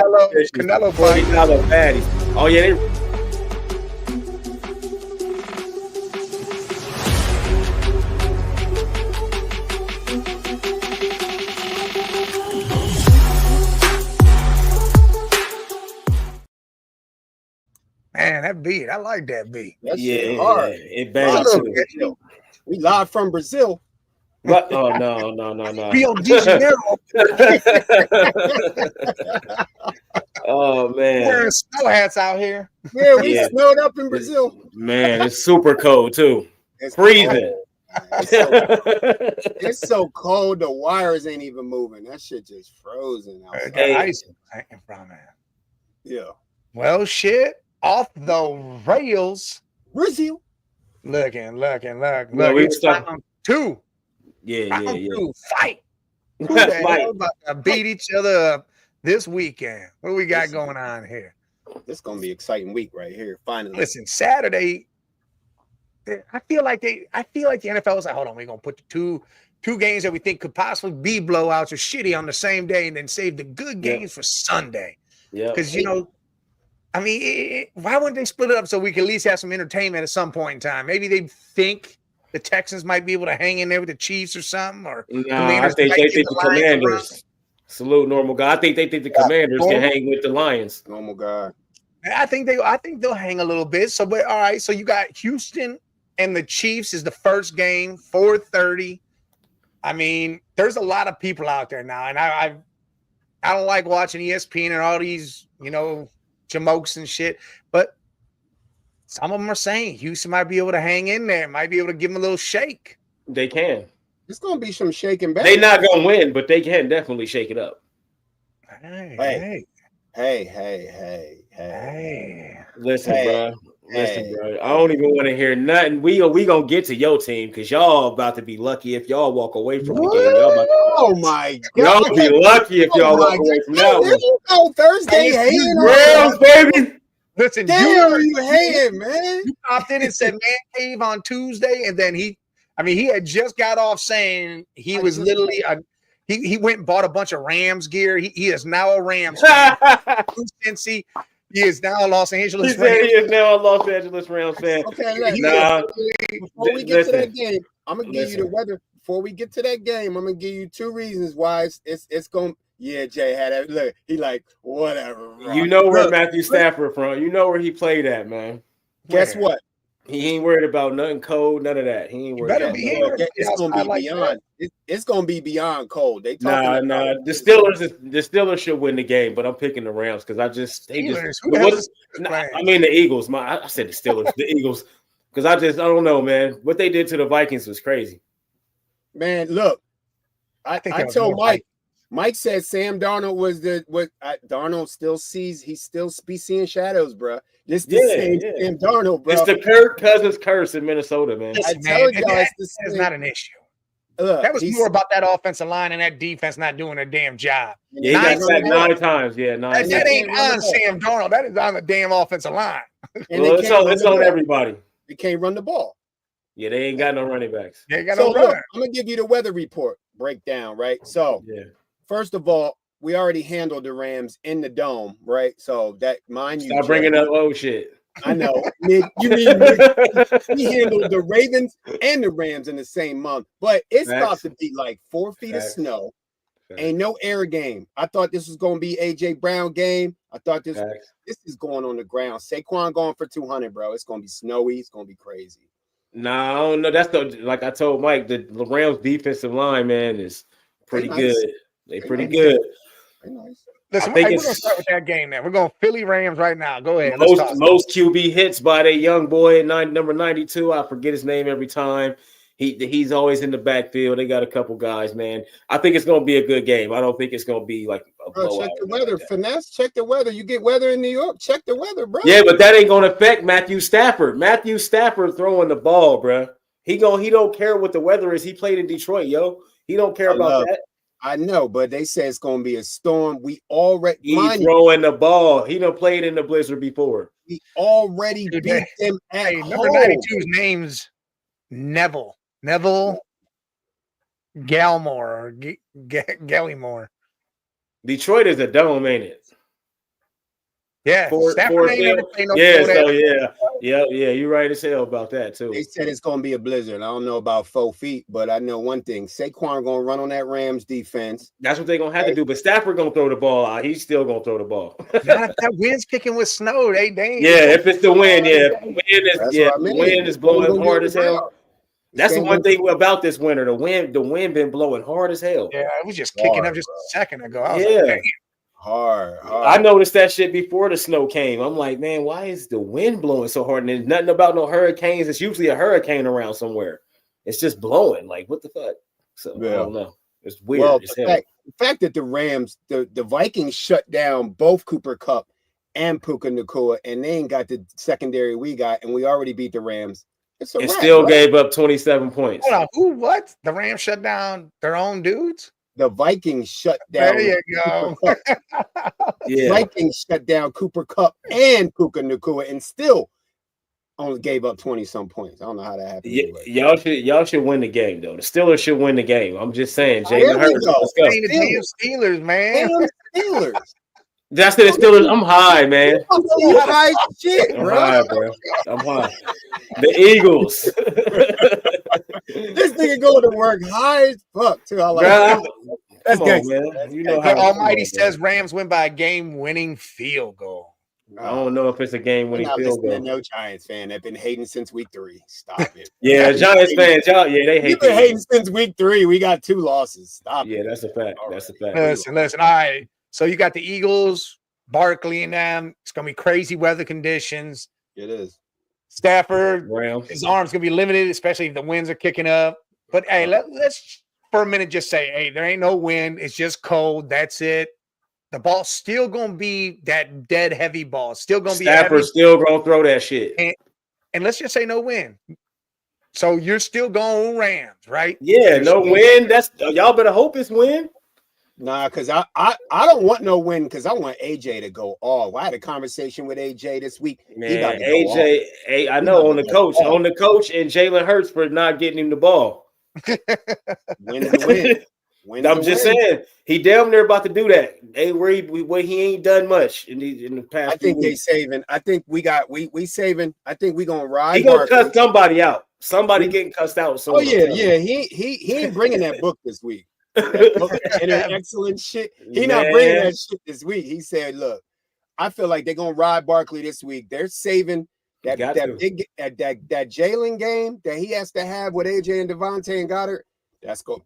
Canelo fight. $40 baddies. Oh yeah, they. Man, that beat. I like that beat. That Yeah, shit hard. it banged too. We live from Brazil. What? Oh no. Rio de Janeiro. Oh man, Wearing snow hats out here. Yeah, we snowed up in Brazil. Man, it's super cold too. It's Freezing. It's so cold. The wires ain't even moving. That shit just frozen outside. Got ice hanging from it. Yeah. Well, shit. Off the rails. Brazil. Look. No, It's round two. Yeah. Two. Fight. Who the hell about to beat each other up this weekend? What we got going on here? This is gonna be an exciting week right here. Finally. Listen, Saturday. I feel like the NFL is like, hold on, we're gonna put the two games that we think could possibly be blowouts or shitty on the same day, and then save the good games for Sunday. Yeah, because I mean, why wouldn't they split it up so we can at least have some entertainment at some point in time? Maybe they think the Texans might be able to hang in there with the Chiefs or something, or I think they think the Commanders. Salute, normal guy. I think they think the Commanders can hang with the Lions. Normal guy. I think they'll hang a little bit. So, but all right. So you got Houston and the Chiefs is the first game, 4:30. I mean, there's a lot of people out there now, and I don't like watching ESPN and all these, jamokes and shit. But some of them are saying Houston might be able to hang in there, might be able to give them a little shake. They can. It's gonna be some shaking back. They're not gonna win, but they can definitely shake it up. Hey. Listen, bro. I don't even want to hear nothing. We gonna get to your team because y'all about to be lucky if y'all walk away from the game. Oh my God! Y'all be lucky if y'all walk away from that one. There you go, Thursday hating. Rams, baby. Listen, damn, you hating, man. You popped in and said Man Cave on Tuesday, and then he had just got off saying he was literally he went and bought a bunch of Rams gear. He is now a Rams fan. Cincy. He is now a Los Angeles Rams. He is now a Los Angeles Rams fan. Okay, before we get to that game, I'm gonna give you the weather. Before we get to that game, I'm gonna give you two reasons why it's going. Yeah, Jay had that. Look, he like whatever. Bro. You know where Matthew Stafford from? You know where he played at, man. Guess what? He ain't worried about nothing cold, none of that. He ain't worried about it's gonna be beyond. It's gonna be beyond cold. They nah. The Steelers should win the game, but I'm picking the Rams because I mean the Eagles. I said the Steelers, the Eagles, because I don't know, man. What they did to the Vikings was crazy. Man, look, I told Mike. Mike said Sam Darnold was Darnold still sees. He still be seeing shadows, bro. This same Sam Darnold, bro. It's the Kirk Cousins curse in Minnesota, man. I told y'all it's not an issue. Look, that was more about that offensive line and that defense not doing their damn job. Yeah, he got sacked 9 times. Yeah, 9. That ain't on Sam Darnold. That is on the damn offensive line. Well, it's on everybody. They can't run the ball. Yeah, they ain't got no running backs. They ain't got no runner. I'm gonna give you the weather report breakdown, right? So, first of all, we already handled the Rams in the dome, right? So that mind you, stop bringing up old shit. I know. We handled the Ravens and the Rams in the same month, but it's about to be like 4 feet of snow. Ain't no air game. I thought this was going to be AJ Brown game. I thought this is going on the ground. Saquon going for 200, bro. It's going to be snowy. It's going to be crazy. No, I don't know. That's like I told Mike, the Rams defensive line, man, is pretty good. They're pretty good. Nice. Listen, we're going to start with that game now. We're going Philly Rams right now. Go ahead. Most QB hits by that young boy, number 92. I forget his name every time. He's always in the backfield. They got a couple guys, man. I think it's going to be a good game. I don't think it's going to be like a blowout. Check the weather. Finesse, check the weather. You get weather in New York, check the weather, bro. Yeah, but that ain't going to affect Matthew Stafford. Matthew Stafford throwing the ball, bro. He don't care what the weather is. He played in Detroit, yo. He don't care about that. I know, but they say it's going to be a storm. He's throwing the ball. He done played in the blizzard before. We already beat them at home. Number 92's name's Neville Gallimore or Gallimore. Detroit is a dome, ain't it? Yeah, Stafford ain't never played no yeah, cold so ass. yeah, you're right as hell about that too. They said it's gonna be a blizzard. I don't know about 4 feet, but I know one thing: Saquon gonna run on that Rams defense. That's what they're gonna have to do. But Stafford gonna throw the ball out. He's still gonna throw the ball. Not if that wind's kicking with snow. They yeah, if it's the wind, the wind is blowing hard as hell. That's the one thing about this winter. The wind been blowing hard as hell. Yeah, it was just kicking up just a second ago. I was like, hard. I noticed that shit before the snow came. I'm like, man, why is the wind blowing so hard? And there's nothing about no hurricanes. It's usually a hurricane around somewhere. It's just blowing. Like, what the fuck? So I don't know. It's weird. Well, the fact that the Rams, the Vikings shut down both Cooper Kupp and Puka Nacua, and they ain't got the secondary we got, and we already beat the Rams. It still gave up 27 points. Hold on, who? What? The Rams shut down their own dudes? The Vikings shut down. There you go. Yeah. Vikings shut down Cooper Kupp and Puka Nacua, and still only gave up 20-some points. I don't know how that happened. Y'all should win the game though. The Steelers should win the game. I'm just saying, Jalen Hurts. Let's go. The damn Steelers, man. Steelers. That's the Steelers. I'm high, man. I'm high shit, I'm bro. high, bro. I'm high. The Eagles. This nigga going to work high as fuck too. I like that. That's good, man. You know how the Almighty says Rams win by a game-winning field goal. I don't know if it's a game-winning field goal. No Giants fan that been hating since week 3. Stop it. Yeah, Giants fans, y'all. Yeah, they hate. You've been hating since week 3. We got 2 losses. Stop. Yeah, that's a fact. That's a fact. Listen. All right. So you got the Eagles, Barkley, and them. It's gonna be crazy weather conditions. It is. Stafford, his arm's gonna be limited, especially if the winds are kicking up. But hey, let's for a minute just say, hey, there ain't no wind. It's just cold. That's it. The ball's still gonna be that dead heavy ball. Still gonna be Stafford's still gonna throw that shit. And let's just say no wind. So you're still going Rams, right? Yeah, no wind. That's y'all better hope it's wind. Nah, because I don't want no win because I want AJ to go off. I had a conversation with AJ this week. Man, AJ, I know on the coach and Jalen Hurts for not getting him the ball. Win is the win. I'm just saying he damn near about to do that. He ain't done much in the past. I think they saving. I think we saving. I think we gonna ride. He gonna cuss somebody out. Somebody getting cussed out. Oh yeah. He ain't bringing that book this week. Excellent shit. He not bringing that shit this week. He said, "Look, I feel like they're gonna ride Barkley this week. They're saving that Jalen game that he has to have with AJ and Devontae and Goddard. That's gonna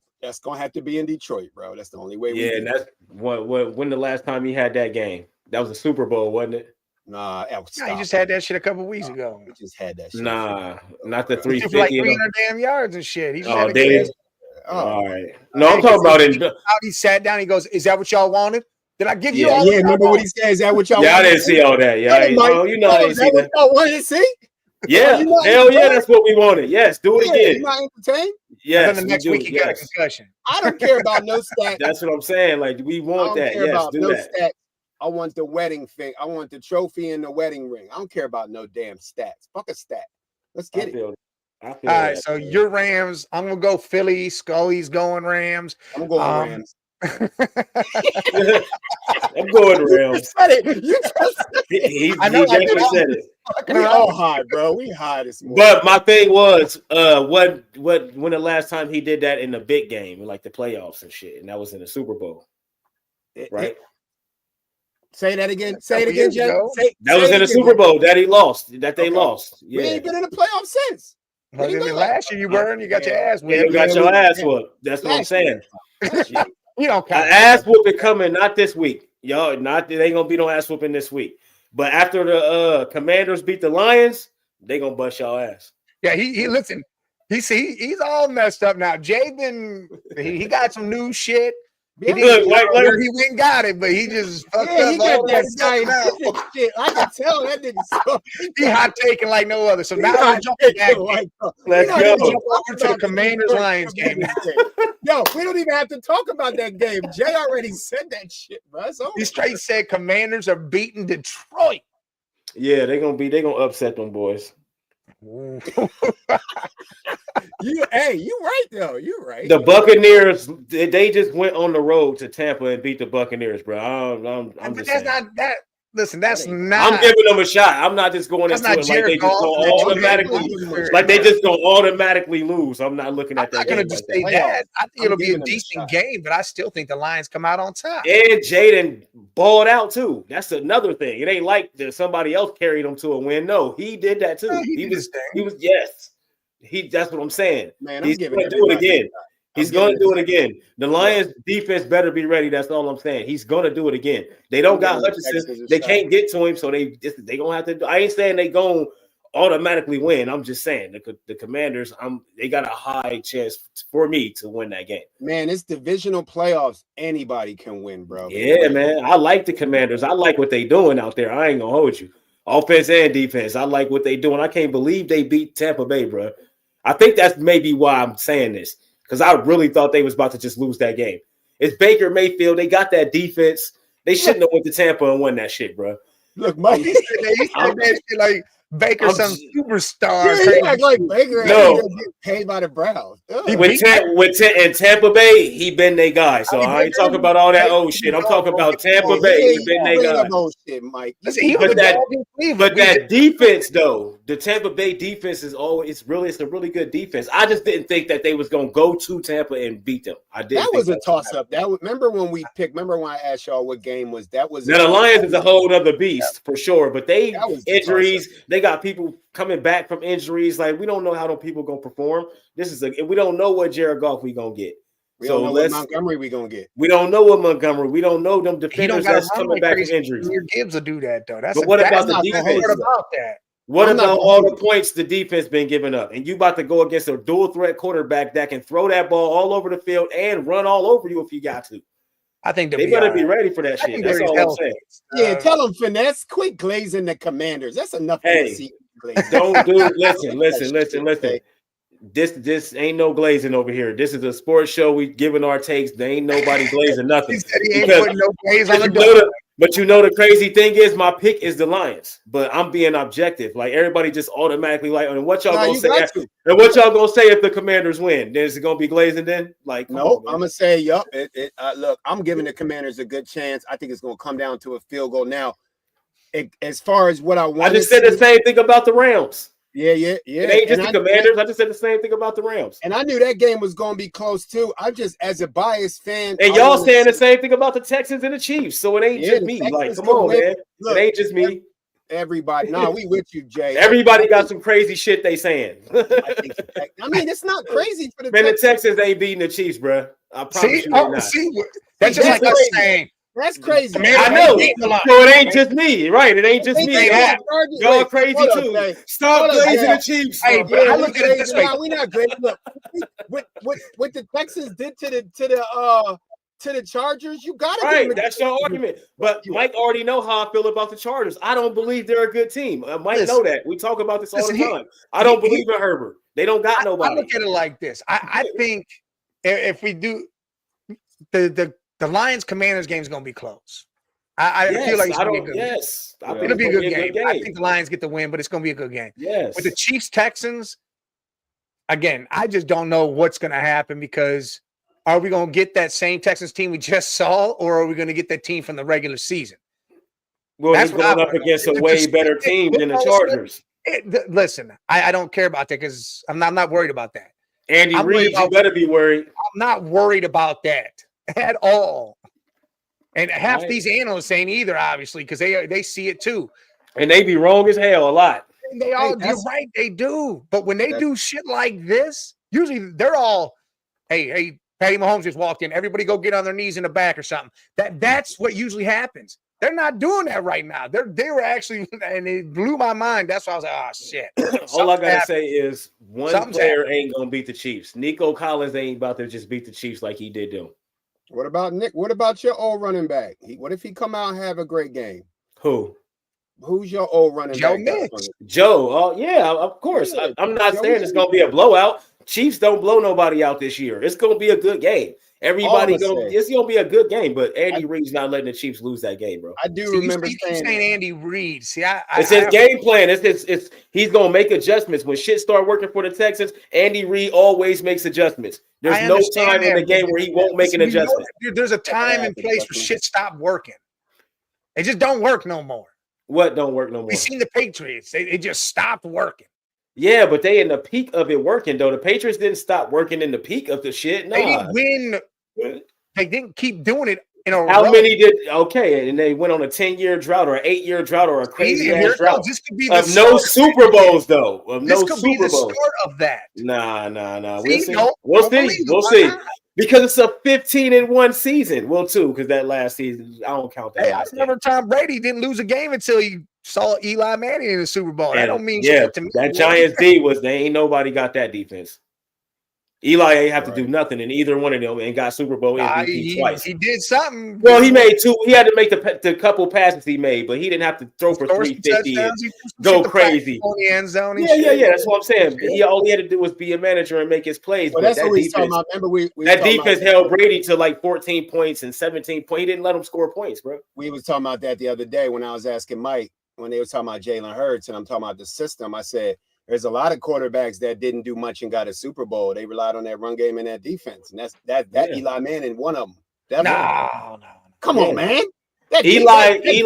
have to be in Detroit, bro. That's the only way. Yeah, and that's when the last time he had that game. That was a Super Bowl, wasn't it? Nah, he just had that shit a couple weeks ago. He just had that shit. Nah, not the 350. Like 300 damn yards and shit. He just had all right. No, I'm talking about it. He sat down. He goes, "Is that what y'all wanted? Did I give you all?" Yeah, remember what he said? Is that what y'all? Yeah, I didn't see all that. Yeah, I didn't see that. What y'all wanted to see? Yeah, hell yeah, that's what we wanted. Yes, do it again. You not entertained? Yes, then the next week he got a concussion. I don't care about no stats. That's what I'm saying. Like we want that. Yes, do that. Stats. I want the wedding thing. I want the trophy and the wedding ring. I don't care about no damn stats. Fuck a stat. Let's get it. All right, so your Rams. I'm gonna go Philly. Scully's going Rams. I'm going Rams. I'm going Rams. He definitely said it. We all high, bro. We high this morning. But my thing was, when the last time he did that in the big game, like the playoffs and shit, and that was in the Super Bowl, right? Say that again. Say it again, Jay. That was in the Super Bowl that he lost. That they lost. Yeah. We ain't been in the playoffs since. Last year you weren't. You got your ass whooped. You got your ass whooped. That's what I'm saying. You don't count. Ass whooping coming not this week. Y'all not they ain't gonna be no ass whooping this week. But after the Commanders beat the Lions, they gonna bust y'all ass. Yeah, he listen. He's all messed up now. Jaden, he got some new shit. He went and got it, but he just fucked up. He got that scientific shit. I can tell that nigga. He hot taking like no other. So now we're jumping back. Let's go over to the Commanders Lions game. Yo, we don't even have to talk about that game. Jay already said that shit, bro. He straight said Commanders are beating Detroit. Yeah, they're gonna upset them boys. You right though. You right. The Buccaneers, they just went on the road to Tampa and beat the Buccaneers, bro. I'm just saying. Not that. Listen, that's That ain't- not. I'm giving them a shot. I'm not just going That's into not it like they Jared just Goff. going to automatically, like they just going to automatically lose. I'm not looking I'm at not that going to game just like say that. that. I think I'm it'll be a giving them a decent shot. game, but I still think the Lions come out on top. And Jaden balled out too. That's another thing. It ain't like that somebody else carried him to a win. No, he did that too. No, he He did was. his thing. He was. Yes. That's what I'm saying. Man, I'm He's giving going to do it everybody a again. shot. He's I'm going to giving do it again. The Lions defense better be ready. That's all I'm saying. He's going to do it again. They don't got giving the Hutchinson. Texans a They shot. can't get to him, so they going to have to. I ain't saying they going to automatically win. I'm just saying the Commanders. They got a high chance for me to win that game. Man, it's divisional playoffs. Anybody can win, bro. Yeah, man. I like the Commanders. I like what they doing out there. I ain't gonna hold you. Offense and defense. I like what they doing. I can't believe they beat Tampa Bay, bro. I think that's maybe why I'm saying this, because I really thought they was about to just lose that game. It's Baker Mayfield. They got that defense. They shouldn't have went to Tampa and won that shit, bro. Look, Mike. He said that shit like Baker, I'm some just- superstar. Yeah, crazy. you act like Baker No. ain't getting paid by the Browns. Ugh. He In Tampa Bay, he been their guy. So I mean, I ain't Baker- talking about all that Baker- old shit. I'm talking about Tampa Yeah, Bay. Yeah, He been their bring guy. up old shit, Mike. Listen, he was But a that- dog in Cleveland. But We that defense, though, the Tampa Bay defense is always it's a really good defense. I just didn't think that they was gonna go to Tampa and beat them. I didn't. That think was a that's toss what up. That was, remember when I asked y'all what game was that? Was Now the Lions is a whole other beast for sure, but they That was the injuries. They got people coming back from injuries. Like we don't know how those people gonna perform. We don't know what Jared Goff we gonna get. We So don't know what Montgomery we gonna get. We don't know what Montgomery. We don't know them He don't defenders got that's to run coming like back crazy. from injuries. Jahmyr Gibbs will do that though. But what about the not defense? What about that? What I'm not about gonna all hold the points the defense been giving up? And you about to go against a dual threat quarterback that can throw that ball all over the field and run all over you if you got to. I think They better be ready for that I shit. think That's they're all I'm healthy. saying. Yeah, tell them finesse. Quit glazing the Commanders. That's enough. Hey, to see glazing. Don't do listen. Okay. This ain't no glazing over here. This is a sports show. We giving our takes. There ain't nobody glazing nothing. He said he ain't Because- putting no glaze on the You know dog. But you know the crazy thing is my pick is the Lions, but I'm being objective. Like everybody just automatically like, and what y'all Nah, gonna you say? got to. And what y'all gonna say if the Commanders win? Is it gonna be glazing then? Like, come No, on, man. I'm gonna say, yup. Look, I'm giving the Commanders a good chance. I think it's gonna come down to a field goal. Now, as far as what I want, I just said the same thing about the Rams. Yeah. It ain't just the Commanders. I just said the same thing about the Rams. And I knew that game was gonna be close too. I just, as a biased fan, And y'all saying the same thing about the Texans and the Chiefs. So it ain't just the me. Texans Like, come could on, win. man. Look, It ain't just me. Everybody, nah, we with you, Jay. Everybody got some crazy shit they saying. I mean, it's not crazy for the Man, the Texans. Texans ain't beating the Chiefs, bro. I promise See, you they're not. That's just That's like us crazy. saying. That's crazy. Commanders I know. ain't beating the Lions. So it ain't just me, right? It ain't just They me. beat Y'all, the Chargers. y'all Wait, crazy hold up, too. Jay. Stop Hold up, glazing Jay. the Chiefs. Hey, but I look at it this way. Nah, we not great. Look, what the Texans did to the Chargers, you gotta Right, give them that's your argument. But Mike already know how I feel about the Chargers. I don't believe they're a good team. Mike know that. We talk about this all the time. I don't believe in Herbert. They don't got nobody. I look at it like this. I think if we do the Lions Commanders game is going to be close. I feel like it's going to be a good game. Yes, I think It'll be a it's good gonna game. I think the Lions get the win, but it's going to be a good game. Yes. With the Chiefs Texans, again, I just don't know what's going to happen because are we going to get that same Texans team we just saw, or are we going to get that team from the regular season? Well, That's he's what going I up want. against a way better team than the Chargers. Listen, I don't care about that because I'm not worried about that. Andy I'm Reid, you better be worried. I'm not worried about that at all. And half Right. these analysts ain't either, obviously, because they see it too. And they be wrong as hell a lot. And they all, you're right, they do. But when they do shit like this, usually they're all, hey, Patty Mahomes just walked in. Everybody go get on their knees in the back or something. That's what usually happens. They're not doing that right now. They were actually, and it blew my mind. That's why I was like, oh shit. All I gotta say is one player happened. ain't gonna beat the Chiefs. Nico Collins ain't about to just beat the Chiefs like he did them. What about Nick? What about your old running back? What if he come out and have a great game? Who? Who's your old running Joe back? Mix. Joe. Oh, yeah, of course. Yeah, I'm not Joe saying it's gonna be a blowout. Chiefs don't blow nobody out this year. It's gonna be a good game. It's gonna be a good game, but Andy Reid's not letting the Chiefs lose that game, bro. I do remember saying Andy Reid. See, it's his game plan. It's he's gonna make adjustments when shit start working for the Texans. Andy Reid always makes adjustments. There's no time in the game where he won't make an adjustment. There's a time and place where shit stopped working. It just don't work no more. What don't work no more? We seen the Patriots. It just stopped working. Yeah, but they in the peak of it working, though. The Patriots didn't stop working in the peak of the shit. Nah. They didn't win. They didn't keep doing it in a row. How many did? Okay, and they went on a 10-year drought or an 8-year drought or a crazy ass drought. This could be of no Super Bowls, though. Of no Super Bowls. This could be the start of that. Nah. See, we'll see. Because it's a 15-1 season. Well, too, because that last season, I don't count that. Hey, I remember Tom Brady didn't lose a game until he saw Eli Manning in the Super Bowl. That don't mean shit to me. That Giants D they ain't nobody got that defense. Eli ain't have to do nothing in either one of them and got Super Bowl MVP twice. He did something. Well, he made two. He had to make the couple passes he made, but he didn't have to throw for 350 and go crazy. On the end zone. Yeah. That's what I'm saying. He all he had to do was be a manager and make his plays. Well, that's what we talking about. Remember, that defense held Brady to like 14 points and 17 points. He didn't let him score points, bro. We was talking about that the other day when I was asking Mike when they were talking about Jalen Hurts, and I'm talking about the system. I said, there's a lot of quarterbacks that didn't do much and got a Super Bowl. They relied on that run game and that defense, and that Eli Manning, one of them. No. Come on, man. Eli made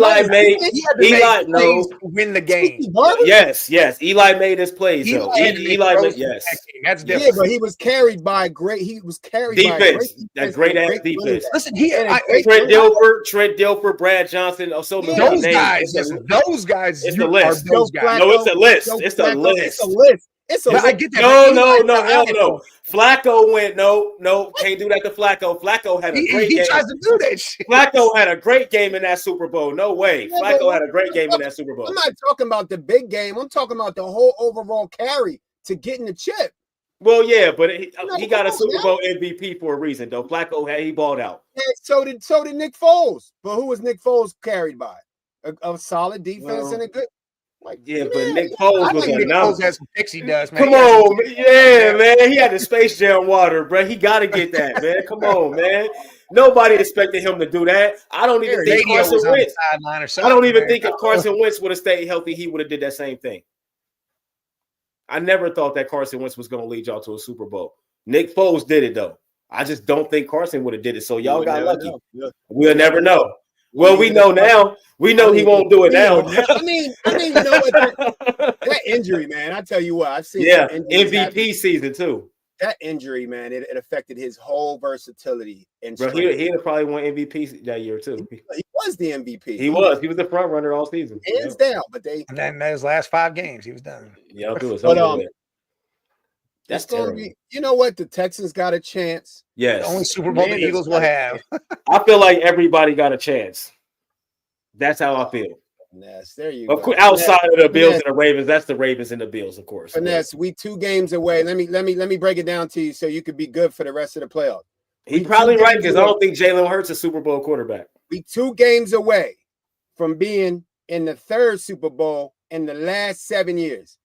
win the game. Yes. Eli made his plays. Eli made, yes. That's different. Yeah, but he was carried by great. He was carried defense. By great ass defense. Listen, Trent Dilfer, Brad Johnson. Those guys. It's the list. Those guys. No, it's a list. It's a list. I get that. No. Flacco went no, can't do that to Flacco. Flacco had a great game. He tries to do that shit. Flacco had a great game in that Super Bowl. No way. Flacco had a great game in that Super Bowl. I'm not talking about the big game. I'm talking about the whole overall carry to getting the chip. Well, yeah, but he got a Super Bowl MVP for a reason, though. Flacco he balled out. Yeah, so did Nick Foles. But who was Nick Foles carried by? A solid defense and a good. But Nick Foles was a number. That's what Pixie does, man. Come on, man. He had the Space Jam water, bro. He got to get that, man. Come on, man. Nobody expected him to do that. I don't even think Carson Wentz. I don't even think if Carson Wentz would have stayed healthy, he would have did that same thing. I never thought that Carson Wentz was going to lead y'all to a Super Bowl. Nick Foles did it, though. I just don't think Carson would have did it. So y'all got lucky. We'll never know. Well, we know now. We know he won't do it now. I mean, you know what? That injury, man. I tell you what, I've seen. MVP season too. That injury, man, it affected his whole versatility and strength. Bro, he'd have probably won MVP that year too. He was the MVP. He was the front runner all season. Hands down, but and then those last 5 games, he was done. Yeah, I'll do it. That's going to be. You know what? The Texans got a chance. Yes, the only Super Bowl the Eagles will have. I feel like everybody got a chance. That's how I feel. Finesse, there you go. Outside of the Bills and the Ravens, that's the Ravens and the Bills, of course. Finesse, we 2 games away. Let me break it down to you so you could be good for the rest of the playoffs. He's probably right because I don't think Jalen Hurts is a Super Bowl quarterback. We 2 games away from being in the 3rd Super Bowl in the last 7 years.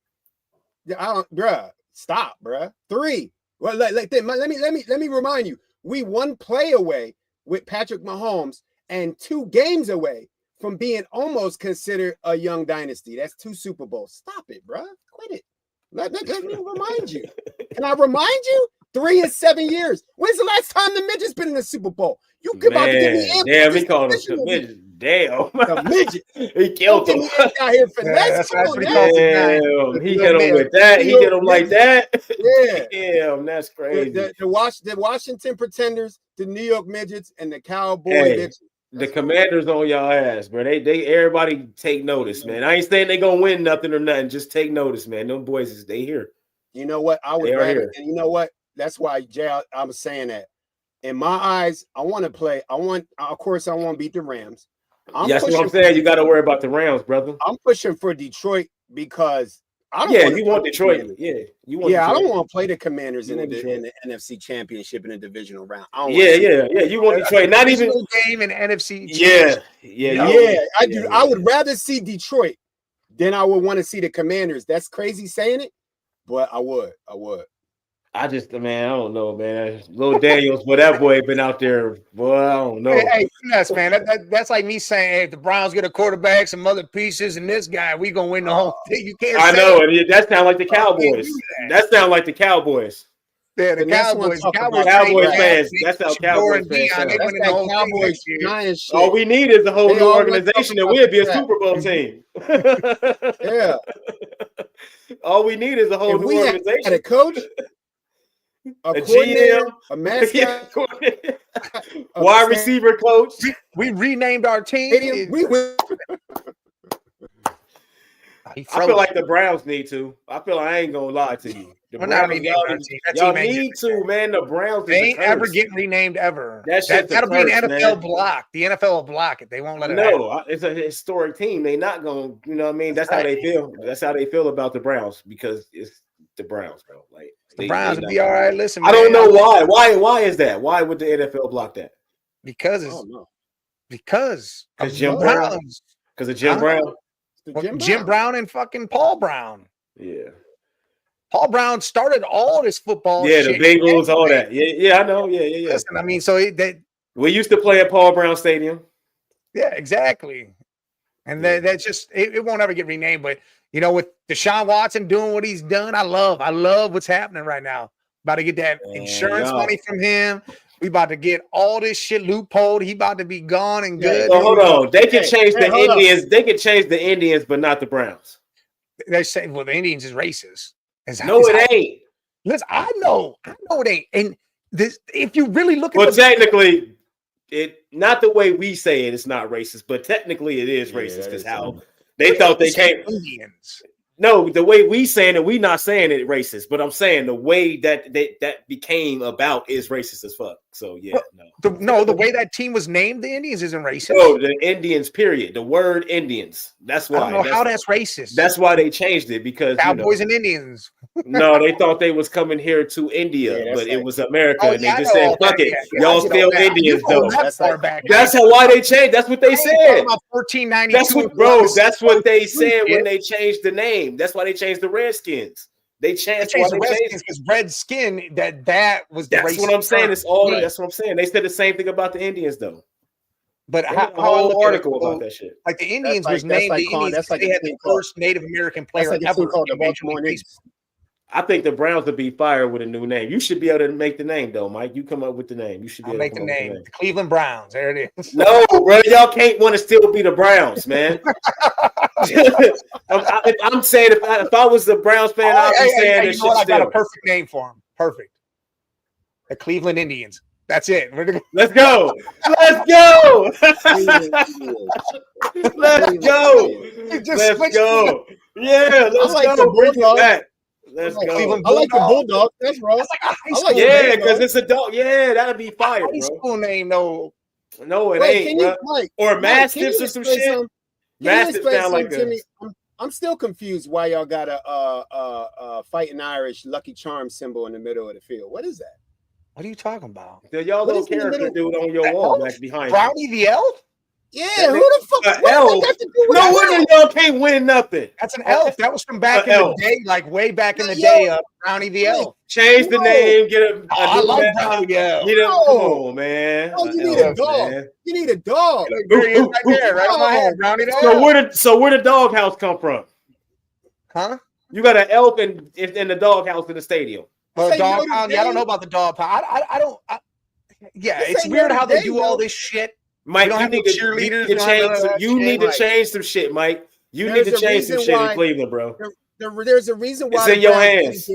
Stop, bruh. 3. Well, let me remind you. We 1 play away with Patrick Mahomes and 2 games away from being almost considered a young dynasty. That's 2 Super Bowls. Stop it, bruh. Quit it. Let me remind you. Can I remind you? 3 is 7 years. When's the last time the midget's been in the Super Bowl? You come out to give me damn, he called him the midget. Damn. The midget. He killed him. Out here finesse. Damn. He hit him with that. He hit him like that. Yeah. Damn, that's crazy. The Washington Pretenders, the New York Midgets, and the Cowboy Midgets. The Commanders on y'all ass, bro. They everybody take notice, man. I ain't saying they gonna win nothing or nothing. Just take notice, man. Them boys they here. You know what? I would rather, and you know what? That's why, Jay, I was saying that. In my eyes, I want to play. Of course, I want to beat the Rams. That's what I'm saying. You got to worry about the Rams, brother. I'm pushing for Detroit because I don't. Yeah, you want Detroit. Yeah, you want. Yeah, Detroit. I don't want to play the Commanders in the NFC Championship in a divisional round. Yeah. You want Detroit? Not even game in NFC. Yeah. I do. I would rather see Detroit than I would want to see the Commanders. That's crazy saying it, but I would. I don't know, man. Little Daniels, but that boy been out there. Boy, I don't know. Hey, nuts, man. That's like me saying, hey, if the Browns get a quarterback, some other pieces, and this guy, we gonna win the whole thing. You can't. I know it. That sounds like the Cowboys. That sounds like the Cowboys. Yeah, the The next one Cowboys. talk Cowboys, about Cowboys Cowboys fans. They That's how Shador Cowboys and fans Dion, sound. they That's winning the that whole thing Cowboys next year. Giants shit. All we need is a whole They new always organization, talk and about we'll be a the crap. Super Bowl team. Yeah. All we need is a whole If new we had organization, a coach, a a coordinator, GM, a mascot, a wide receiver coach. We renamed our stadium, team. we win. I feel like the Browns need to. I feel like I ain't gonna lie to you. The We're not Browns, renaming our team. That y'all team ain't need to, man. The Browns They is a ain't ever curse. getting renamed ever. That shit's a That'll be an curse, NFL man. block. The NFL will block it. They won't let it happen. No, it's a historic team. They not gonna, you know what I mean? That's how they feel. That's how they feel about the Browns because it's the Browns, bro. Like The Browns will be all right. Listen, I don't man, know why. Why is that? Why would the NFL block that? because it's because of Jim the Brown? Browns. Because of Jim Brown? Well, Jim Brown and fucking Paul Brown. Yeah. Paul Brown started all this football Yeah, shit. the Bengals, all that. Yeah, I know. Yeah. Listen, I mean, so we used to play at Paul Brown Stadium. yeah, exactly. And that's just it won't ever get renamed. But you know, with Deshaun Watson doing what he's done, I love what's happening right now. About to get that insurance money from him. We about to get all this shit loopholed. He about to be gone and good. So hold on. They can change the Indians. They can change the Indians, but not the Browns. They say, well, the Indians is racist. No, it ain't. Listen, I know it ain't. And this, if you really look at well, technically, it not the way we say it, it's not racist, but technically it is racist because how they thought they came. Indians. No, the way we saying it, we not saying it racist, but I'm saying the way that became about is racist as fuck. So yeah, the way that team was named, the Indians isn't racist. No, the Indians, period. The word Indians. That's why. I don't know how that's racist. That's why they changed it because Cowboys and Indians. No, they thought they was coming here to India, but it was America, and they just said, "Fuck it, y'all still Indians though." That's how why they changed. That's what they said. 1492. That's what, bro. That's what they said when they changed the name. That's why they changed the Redskins. They changed the Redskins because red skin. That was the. That's what I'm saying. It's all. That's what I'm saying. They said the same thing about the Indians though. But how a whole article about that shit. Like the Indians was named the Indians. That's like they had the first Native American player ever called the Baltimore Indians. I think the Browns would be fired with a new name. You should be able to make the name though, Mike. You come up with the name. You should be able to make the name. The Cleveland Browns. There it is. No, bro, y'all can't want to still be the Browns, man. I'm saying if I was a Browns fan, I'd be saying this shit. I got a perfect name for them. Perfect. The Cleveland Indians. That's it. Let's go. Let's go. Let's go. Let's go. Yeah, let's go. Bring it back. Let's go. I like the Bulldogs. That's wrong. Like yeah, because it's a dog. Yeah, that'd be fire, bro. School name, no, it ain't, bro. Or Mastiffs or some shit. Mastiffs sound like a. I'm still confused why y'all got a fighting Irish Lucky Charm symbol in the middle of the field. What is that? What are you talking about? The y'all little character dude on your wall back behind Brownie the elf? Yeah, who the fuck? Elf? No wonder y'all can't win nothing. That's an elf. That was from back in the day, like way back in the day. Brownie the elf. Change the name. Get a. I like Brownie the elf. Come on, man. Oh, you need a dog. You need a dog. Right there, right on my head. Brownie the elf. So where the doghouse come from? Huh? You got an elf in the doghouse in the stadium. Well, dog pound. Yeah, I don't know about the dog pound. I don't. Yeah, it's weird how they do all this shit. Mike, you need to change some shit, Mike. You need to change some shit in Cleveland, bro. There's a reason why it's in your hands.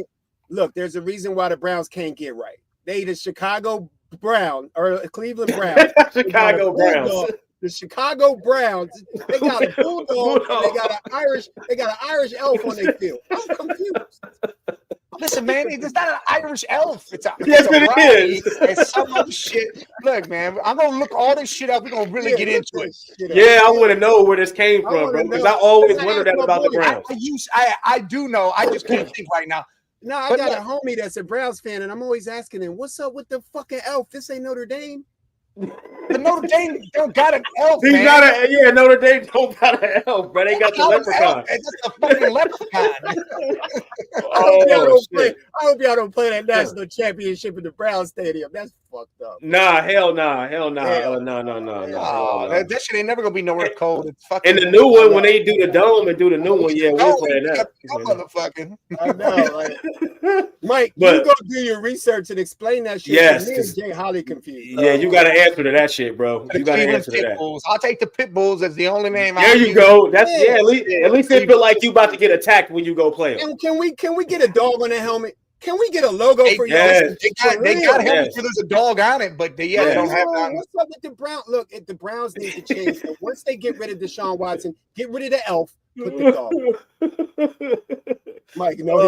Look, there's a reason why the Browns can't get right. They the Chicago Brown or Cleveland Browns. Chicago Browns. The Chicago Browns. They got a bulldog. They got an Irish elf on their field. I'm confused. Listen, man, it's not an Irish elf. It's it is. It's some other shit. Look, man, I'm gonna look all this shit up. We're gonna really get into it. Yeah, I want to know where this came from, bro. Because I always wondered that about the Browns. I do know. I just can't think right now. No, I got a homie that's a Browns fan, and I'm always asking him, "What's up with the fucking elf? This ain't Notre Dame." The Notre Dame don't got an elf. He's got Notre Dame don't got an elf, but they got the leprechaun. It's just a fucking leprechaun. I hope y'all don't play that national championship in the Brown Stadium. That's fucked up. Nah, hell nah. Hell No. That shit ain't never gonna be nowhere cold. It's fucking. And the new one, when they do the dome and do the new one, yeah, we'll play that. Motherfucking. I know. Like, Mike, But- you go do your research and explain that shit. Yes, Me and 'cause- Jay Holly confused. Yeah, you got to answer to that shit, bro. The You got to Cleveland answer to Pit that. Bulls. I'll take the Pit Bulls as the only name. There you go. That's at least it feel like you about to get attacked when you go play them. And can we get a dog on the helmet? Can we get a logo for Yes. y'all? They got helmets Yes. where there's a dog on it, but they don't have none. What's up with the Browns? Look, if the Browns need to change, so once they get rid of Deshaun Watson, get rid of the elf, put the dog. Mike, you know, I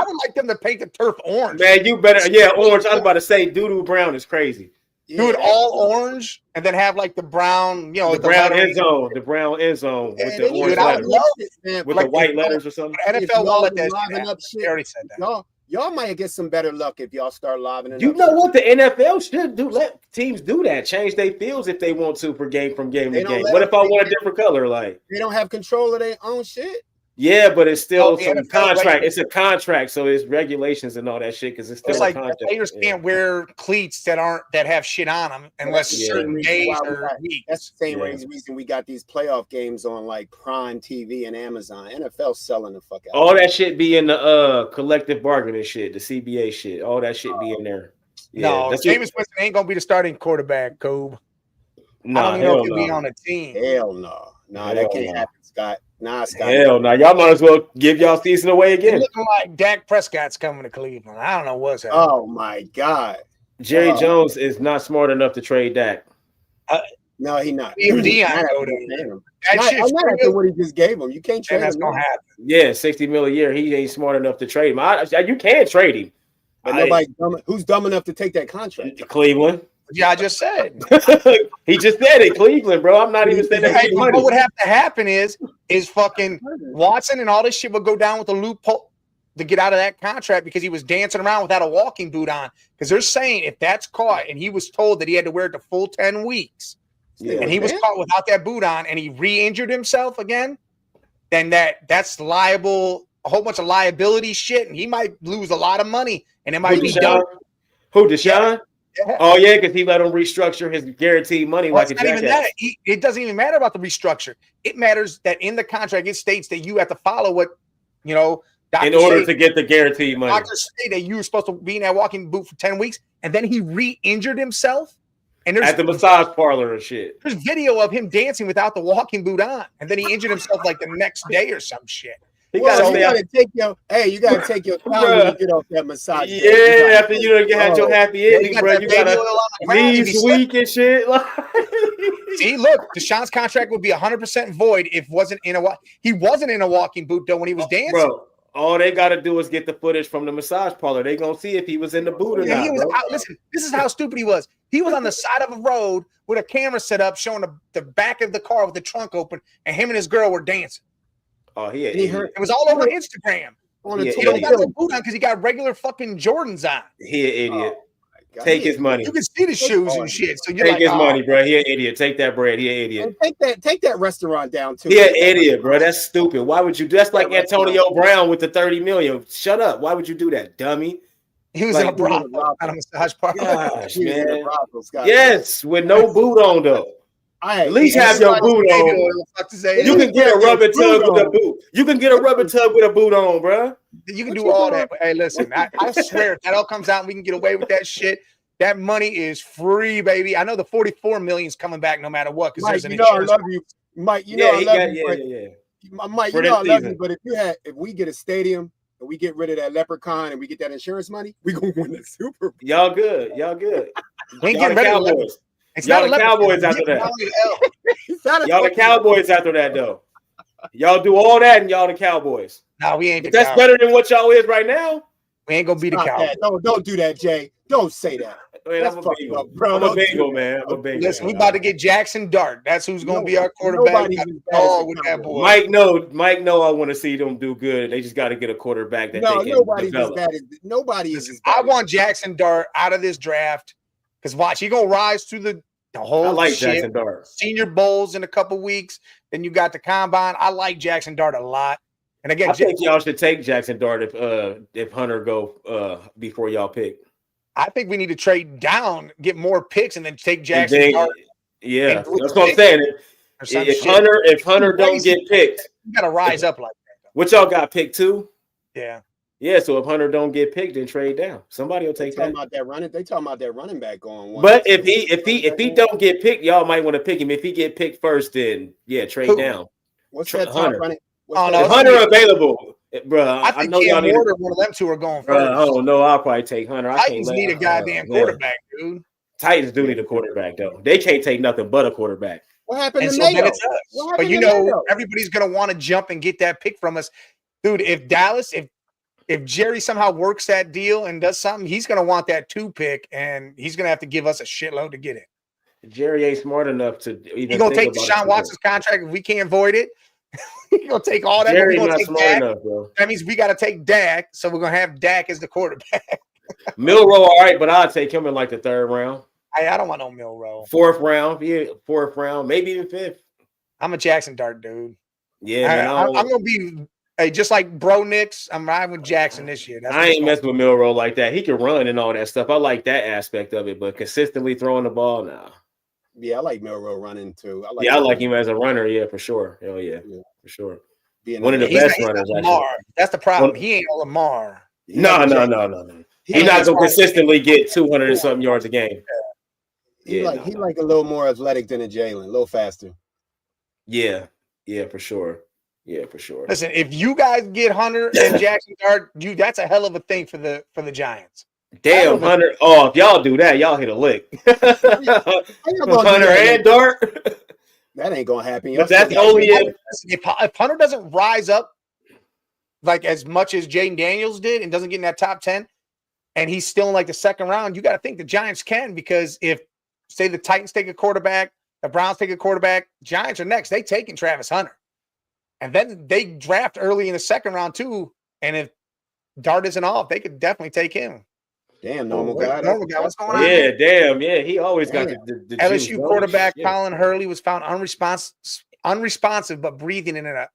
would like them to paint the turf orange. Man, you better. Yeah, orange. I was about to say doo-doo brown is crazy. Do it all orange and then have like the brown, The brown end zone. The brown end zone with the orange letters. With the white letters or something. NFL won't let that shit up shit. They already said that. Y'all might get some better luck if y'all start livening up. You know what the NFL should do? Let teams do that. Change their fields if they want to per game from game to game. What if I want a different color? Like they don't have control of their own shit. Yeah, but it's still some NFL contract. It's a contract, so it's regulations and all that shit because it's still it's like a contract. Players can't wear cleats that have shit on them unless certain days or weeks. That's the same reason we got these playoff games on like Prime TV and Amazon. NFL selling the fuck out. All that shit be in the collective bargaining shit, the CBA shit. All that shit be in there. Yeah, no, Jameis Winston ain't gonna be the starting quarterback, Cobe. No, I don't know if he'll be on the team. Hell no. No, that can't happen, Scott. Nah, Scott. Hell no. Y'all might as well give y'all season away again. It's looking like Dak Prescott's coming to Cleveland. I don't know what's happening. Oh my God. Jerry Jones is not smart enough to trade Dak. No, he's not. Dion go to him. I'm not after what he just gave him. You can't trade him. That's gonna happen. Yeah, $60 million a year. He ain't smart enough to trade him. You can't trade him. But nobody who's dumb enough to take that contract? Cleveland. Yeah, I just said. He just said it, Cleveland, bro. I'm not even saying that. Hey, what would have to happen is fucking Watson and all this shit would go down with a loophole to get out of that contract because he was dancing around without a walking boot on. Because they're saying if that's caught and he was told that he had to wear it the full 10 weeks, and he was caught without that boot on and he re-injured himself again, then that's liable, a whole bunch of liability shit, and he might lose a lot of money, and it might be done. Who, Deshaun? Yeah. Oh yeah, because he let him restructure his guaranteed money like a jackass. It doesn't even matter about the restructure. It matters that in the contract it states that you have to follow what in order to get the guaranteed money. Doctors say that you were supposed to be in that walking boot for 10 weeks, and then he re-injured himself. And there's at the massage parlor and shit. There's video of him dancing without the walking boot on, and then he injured himself like the next day or some shit. You gotta take your time when you get off that massage. Yeah, after you had your happy ending, bro. You gotta knees weak and shit. See, look, Deshaun's contract would be 100% void if he wasn't in a walking boot though when he was dancing. Bro, all they gotta do is get the footage from the massage parlor. They gonna see if he was in the boot or not. Listen, this is how stupid he was. He was on the side of a road with a camera set up showing the back of the car with the trunk open, and him and his girl were dancing. Oh, it was all over Instagram. He only got the boot on because he got regular fucking Jordans on. He an idiot. Take his money. You can see the shoes and shit. So take his money, bro. He an idiot. Take that bread. He an idiot. And take that restaurant down too. He an idiot, bro. That's stupid. Why would you? That's like Antonio Brown with the $30 million. Shut up. Why would you do that, dummy? He was in a brothel at a massage parlor. Gosh, man. Yes, with no boot on though. At least have your boot on. You can get a rubber tub with a boot. You can get a rubber tub with a boot on, bro. You can do all that. But hey, listen, I swear if that all comes out and we can get away with that shit, that money is free, baby. I know the 44 million is coming back no matter what. Mike, I love you. Mike, I love you. Mike, I love you. But if we get a stadium and we get rid of that leprechaun and we get that insurance money, we gonna win the Super Bowl. Y'all good. Y'all good. We ain't getting rid of Cowboys. Y'all the Cowboys after that. Y'all the Cowboys after that, though. Y'all do all that and y'all the Cowboys. No, we ain't. That's better than what y'all is right now. We ain't gonna be the Cowboys. Don't do that, Jay. Don't say that. Man, I'm a bingo, bro. I'm a bingo, man. I'm a bingo. Listen, we about to get Jackson Dart. That's who's gonna be our quarterback. With that boy. Mike, know I want to see them do good. They just got to get a quarterback that they can develop. Nobody is. I want Jackson Dart out of this draft because watch, he gonna rise through the whole. I like Jackson Dart. Senior Bowls in a couple weeks. Then you got the combine. I like Jackson Dart a lot. And again, I think y'all should take Jackson Dart if Hunter go before y'all pick. I think we need to trade down, get more picks, and then take And Jackson then, Dart. yeah, and that's what I'm saying. or some If shit. Hunter don't get picked, You got to rise up like that. what y'all got picked too? Yeah. Yeah, so if Hunter don't get picked, then trade down. Somebody will take that. They talking about that running back going one. But if he don't get picked, y'all might want to pick him. If he get picked first, then yeah, trade down. What's that Hunter. top running? If Hunter available, bro. I think know Cam y'all need. Ward or one of them two are going first. I don't know. I'll probably take Hunter. Titans need a goddamn quarterback, dude. Titans do need a quarterback though. They can't take nothing but a quarterback. What happened And to so Mayo? then it's us. But you know, everybody's gonna want to jump and get that pick from us, dude. If Dallas, if Jerry somehow works that deal and does something, he's gonna want that 2 pick, and he's gonna have to give us a shitload to get it. Jerry ain't smart enough to even. He's gonna take Deshaun Watson's contract if we can't void it. He's gonna take all that. Jerry's not smart enough, bro. That means we got to take Dak, so we're gonna have Dak as the quarterback. Milroe, all right, but I'll take him in like the 3rd round. I don't want no Milroe. 4th round, yeah, 4th round, maybe even 5th. I'm a Jackson Dart dude. Yeah, man, I'm gonna be just like Bro Nix. I'm riding with Jackson this year. I ain't messing with Milroe like that. He can run and all that stuff. I like that aspect of it, but consistently throwing the ball now. Yeah, I like Milroe running too. I like him as a runner. Yeah, for sure. Hell yeah, for sure. One of the he's best runners. Lamar. That's the problem. He ain't a Lamar. No. He's not gonna consistently get 200 and something yards a game. He like a little more athletic than a Jalen, a little faster. Yeah, for sure. Yeah, for sure. Listen, if you guys get Hunter and Jackson Dart, that's a hell of a thing for the Giants. Damn, Hunter. Oh, if y'all do that, y'all hit a lick. Hunter and Dart. That ain't gonna happen. But that's only if Hunter doesn't rise up like as much as Jaden Daniels did and doesn't get in that top 10, and he's still in like the 2nd round, you got to think the Giants can, because if say the Titans take a quarterback, the Browns take a quarterback, Giants are next. They taking Travis Hunter. And then they draft early in the 2nd round too. And if Dart isn't off, they could definitely take him. Damn, normal guy. What's going on? Yeah, damn. Yeah, he always got the LSU juice, quarterback Colin Hurley was found unresponsive, but breathing in a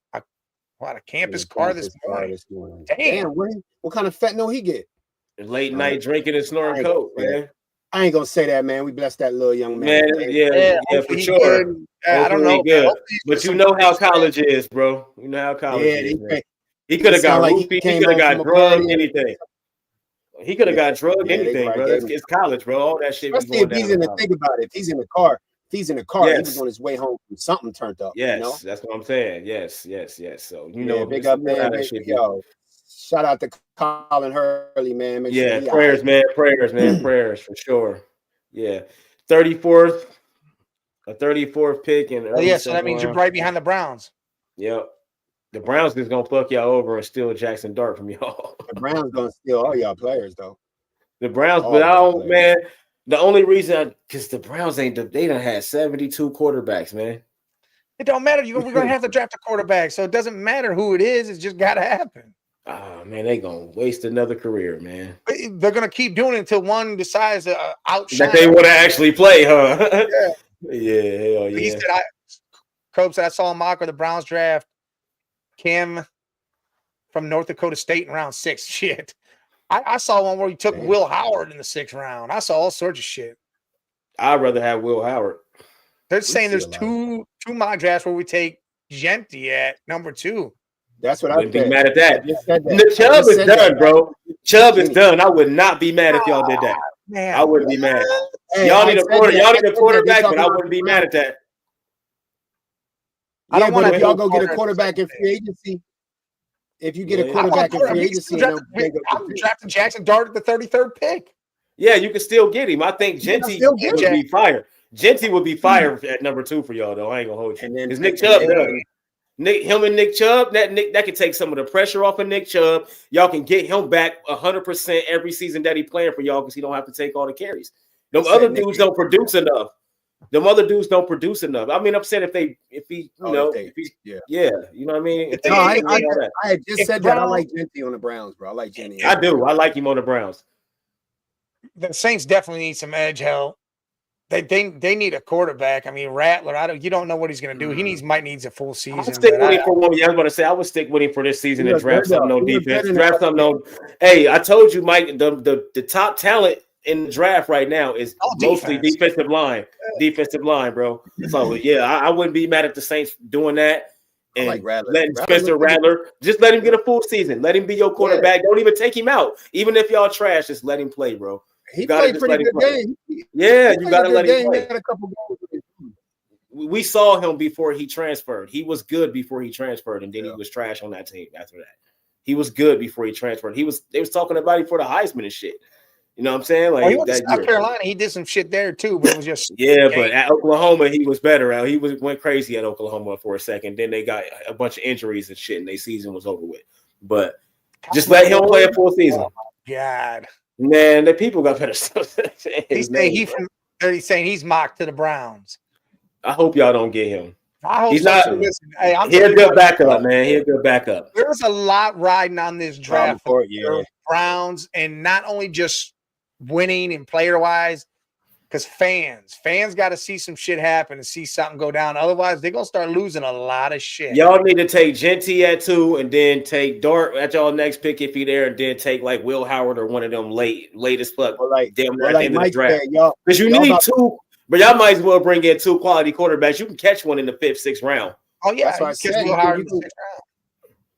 campus car this morning. Damn. What kind of fentanyl he get? Late night drinking and snoring coke, man. I ain't gonna say that, man. We bless that little young man. Yeah, for sure. I don't know, good. But you know how college is, bro. You know how college is. He could have got roofied. He could have got drugged, anything. He could have got drugged, anything, bro. It's college, bro. All that shit. Especially if he's in the think about it. If he's in the car, he was on his way home from something turned up. Yes, you know? That's what I'm saying. Yes. So big up, man. Shout out to Colin Hurley, man. Prayers, man. Prayers for sure. Yeah, 34th, a 34th pick, and so that means you're right behind the Browns. Yep. The Browns is gonna fuck y'all over and steal Jackson Dart from y'all. The Browns gonna steal all y'all players, though. The Browns, but I don't, man. The only reason, because the Browns they done had 72 quarterbacks, man. It don't matter. We're gonna have to draft a quarterback, so it doesn't matter who it is. It's just gotta happen. Oh man, they gonna waste another career, man. They're gonna keep doing it until one decides to outshine. That they want to actually play, huh? Yeah, hell yeah. He said, Cope said I saw a mock of the Browns draft Kim from North Dakota State in round 6. Shit. I saw one where he took Will Howard in the 6th round. I saw all sorts of shit. I'd rather have Will Howard. They're saying there's two mock drafts where we take Genti at number 2. That's what I'd be mad at that. The Chubb is done, bro. Chubb is done. I would not be mad if y'all did that. Man, I wouldn't be mad. Hey, y'all need a quarterback, but I wouldn't be mad at that. I don't want to. Y'all go get a quarterback in free agency. If you get a quarterback in free agency, I'm drafting Jackson Dart at the 33rd pick. Yeah, you can still get him. I think Genti would be fire. Genti would be fire at number 2 for y'all, though. I ain't gonna hold you. Because Nick Chubb done. Him and Nick Chubb, that could take some of the pressure off of Nick Chubb. Y'all can get him back 100% every season that he playing for y'all because he don't have to take all the carries. Them other dudes don't produce enough. I mean, I'm saying if he, you know what I mean. I had just said that I like Genti on the Browns, bro. I like Genti. I do. I like him on the Browns. The Saints definitely need some edge help. They need a quarterback. I mean, Rattler. You don't know what he's going to do. He might needs a full season. I'll stick with him for 1 year. I was going to say I would stick with him for this season and draft something on defense. Draft something on. Hey, I told you, Mike. The top talent in the draft right now is mostly defensive line, bro. So yeah, I wouldn't be mad at the Saints doing that. And like letting Spencer Rattler, just let him get a full season. Let him be your quarterback. Don't even take him out. Even if y'all trash, just let him play, bro. He played pretty good game. Yeah, you got to let him play. He had a couple goals. We saw him before he transferred. He was good before he transferred, and then he was trash on that team after that. He was good before he transferred. They was talking about him for the Heisman and shit. You know what I'm saying? Like he went to South Carolina, he did some shit there too, but it was just but at Oklahoma he was better. He went crazy at Oklahoma for a second. Then they got a bunch of injuries and shit, and their season was over with. But just let him play a full season. Oh my God, man, the people got better stuff. He's saying he's mocked to the Browns. I hope y'all don't get him. I hope he's so. not. Listen, he's a good backup, man. He's a good backup. There's a lot riding on this draft for Browns, and not only just winning and player wise, because fans got to see some shit happen and see something go down. Otherwise, they're gonna start losing a lot of shit. Y'all need to take Genty at 2, and then take Dart at y'all next pick if he there, and then take like Will Howard or one of them latest fuck damn at the end of the draft. Because you need 2. But y'all might as well bring in 2 quality quarterbacks. You can catch one in the 5th, 6th round. Oh yeah, that's what I said.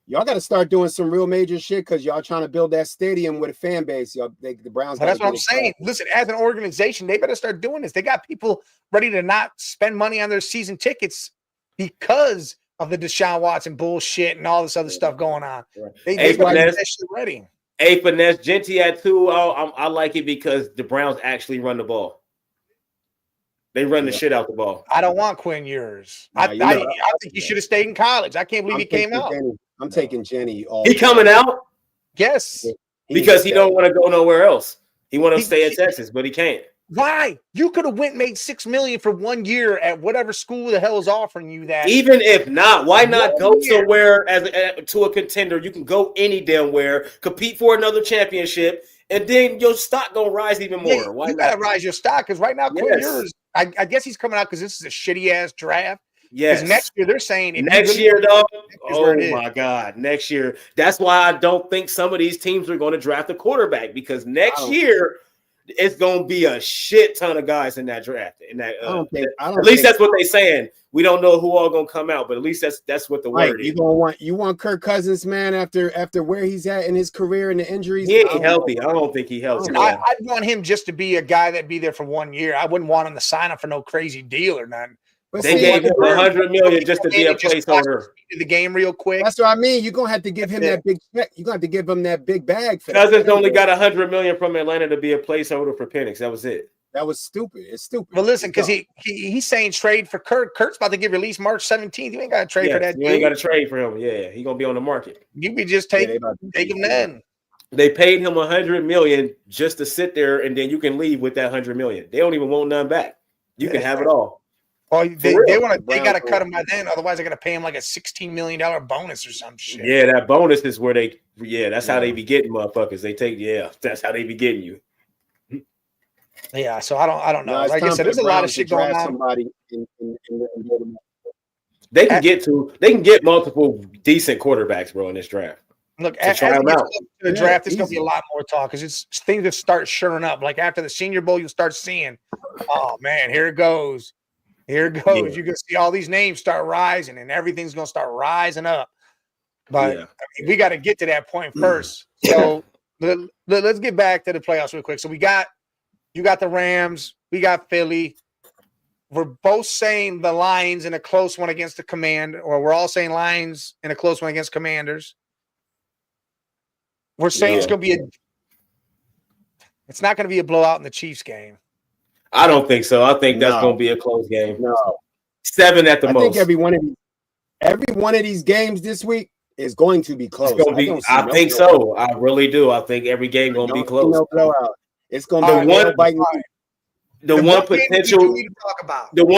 Y'all got to start doing some real major shit because y'all trying to build that stadium with a fan base. The Browns. That's what I'm saying. Listen, as an organization, they better start doing this. They got people ready to not spend money on their season tickets because of the Deshaun Watson bullshit and all this other stuff going on. They got that shit ready. Finesse Genty at 2. I like it because the Browns actually run the ball. They run the shit out the ball. I don't want Quinn Ewers. I think he should have stayed in college. I can't believe he came out. I'm taking Jenny. He coming out? Yes. Because he don't want to go nowhere else. He want to stay at Texas, but he can't. Why? You could have made $6 million for 1 year at whatever school the hell is offering you that. Even if not, why not go somewhere to a contender? You can go any damn where, compete for another championship, and then your stock gonna rise even more. Why you gotta rise your stock? Because right now, Quinn Ewers, I guess he's coming out because this is a shitty ass draft. Yes. Because next year they're saying next year, dog. Oh my God, next year. That's why I don't think some of these teams are going to draft a quarterback because next year it's going to be a shit ton of guys in that draft. In that, at least that's what they're saying. We don't know who all going to come out, but at least that's what the word is. You want Kirk Cousins, man, after where he's at in his career and the injuries. He ain't healthy. I don't think he healthy. I'd want him just to be a guy that'd be there for 1 year. I wouldn't want him to sign up for no crazy deal or nothing. But they gave him $100 million just to be a placeholder. The game real quick. That's what I mean. You're gonna have to give him that big check. You're gonna have to give him that big bag. Cousins only got $100 million from Atlanta to be a placeholder for Penix. That was it. That was stupid. It's stupid. But listen, because he's saying trade for Kurt. Kurt's about to give release March 17th. You ain't got to trade for that. You ain't got to trade for him. Yeah, he's gonna be on the market. You could just take him then. They paid him $100 million just to sit there, and then you can leave with that $100 million. They don't even want none back. You can have it all. Well, they got to cut him by then. Otherwise, they're going to pay him like a $16 million bonus or some shit. Yeah, that bonus is where that's how they be getting motherfuckers. That's how they be getting you. Yeah, so I don't know. Like I said, there's a lot of shit going on. They can get multiple decent quarterbacks, bro, in this draft. Look, as we get to the draft, there's going to be a lot more talk because it's things that start shoring up. Like after the Senior Bowl, you'll start seeing, oh man, here it goes. Here it goes. Yeah. You're going to see all these names start rising and everything's going to start rising up. But we got to get to that point first. So let's get back to the playoffs real quick. So you got the Rams. We got Philly. We're both saying the Lions in a close one against the Command, or we're all saying Lions in a close one against Commanders. We're saying it's going to be it's not going to be a blowout in the Chiefs game. I don't think so. I think that's going to be a close game. No. 7 at the most. I think every one of these games this week is going to be close. I think so. I really do. I think every game going to be close. No blowout. It's going to be the one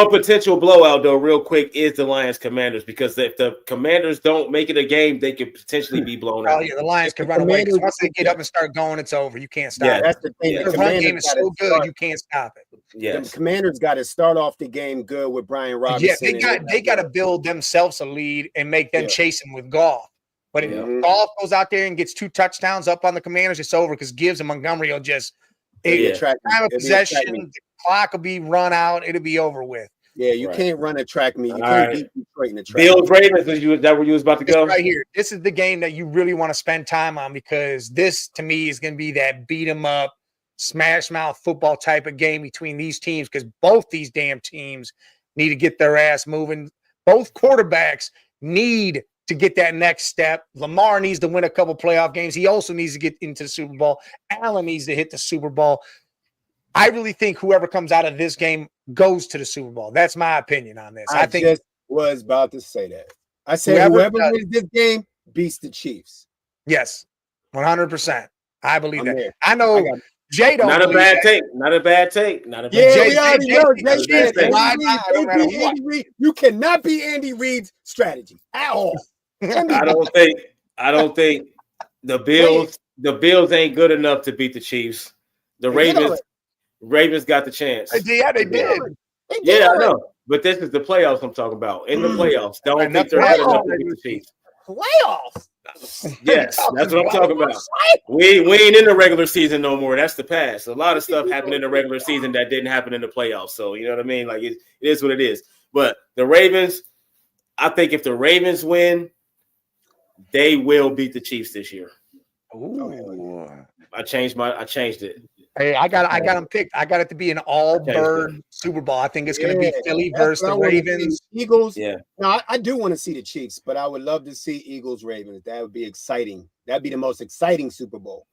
potential blowout, though, real quick, is the Lions Commanders, because if the Commanders don't make it a game, they could potentially be blown out. Oh, yeah, the Lions can run away. Once they get up and start going, it's over. You can't stop it. That's the thing. The run game is so good, you can't stop it. The Commanders got to start off the game good with Brian Robinson. Yeah, they got to build themselves a lead and make them chase him with Goff. But if Goff goes out there and gets 2 touchdowns up on the Commanders, it's over because Gibbs and Montgomery will just Time of possession, the clock will be run out. It'll be over with. Yeah, you can't run a track meet. You can't beat Detroit in the track. Bills Ravens, is that where you was about to go? Right here. This is the game that you really want to spend time on because this, to me, is going to be that beat 'em up, smash mouth football type of game between these teams because both these damn teams need to get their ass moving. Both quarterbacks need to get that next step. Lamar needs to win a couple playoff games. He also needs to get into the Super Bowl. Allen needs to hit the Super Bowl. I really think whoever comes out of this game goes to the Super Bowl. That's my opinion on this. I think just was about to say that. I said whoever wins this game beats the Chiefs. Yes, 100%. I believe that. I know Jay don't. Not a bad take. Not a bad take. Not a bad take. Yeah, we already know. You cannot beat Andy Reid's strategy at all. I don't think the Bills ain't good enough to beat the Chiefs. The Ravens got the chance. Yeah, they did. Yeah, I know. But this is the playoffs I'm talking about. In the playoffs. Don't think they're good enough to beat the Chiefs. Playoffs? Yes, that's what I'm talking about. We ain't in the regular season no more. That's the past. A lot of stuff happened in the regular season that didn't happen in the playoffs. So, you know what I mean? Like, it is what it is. But the Ravens, I think if the Ravens win, they will beat the Chiefs this year. Ooh. I changed it. Hey, I got them picked. I got it to be an all-bird Super Bowl. I think it's going to be Philly versus the Ravens. Eagles. Yeah. No, I do want to see the Chiefs, but I would love to see Eagles-Ravens. That would be exciting. That'd be the most exciting Super Bowl.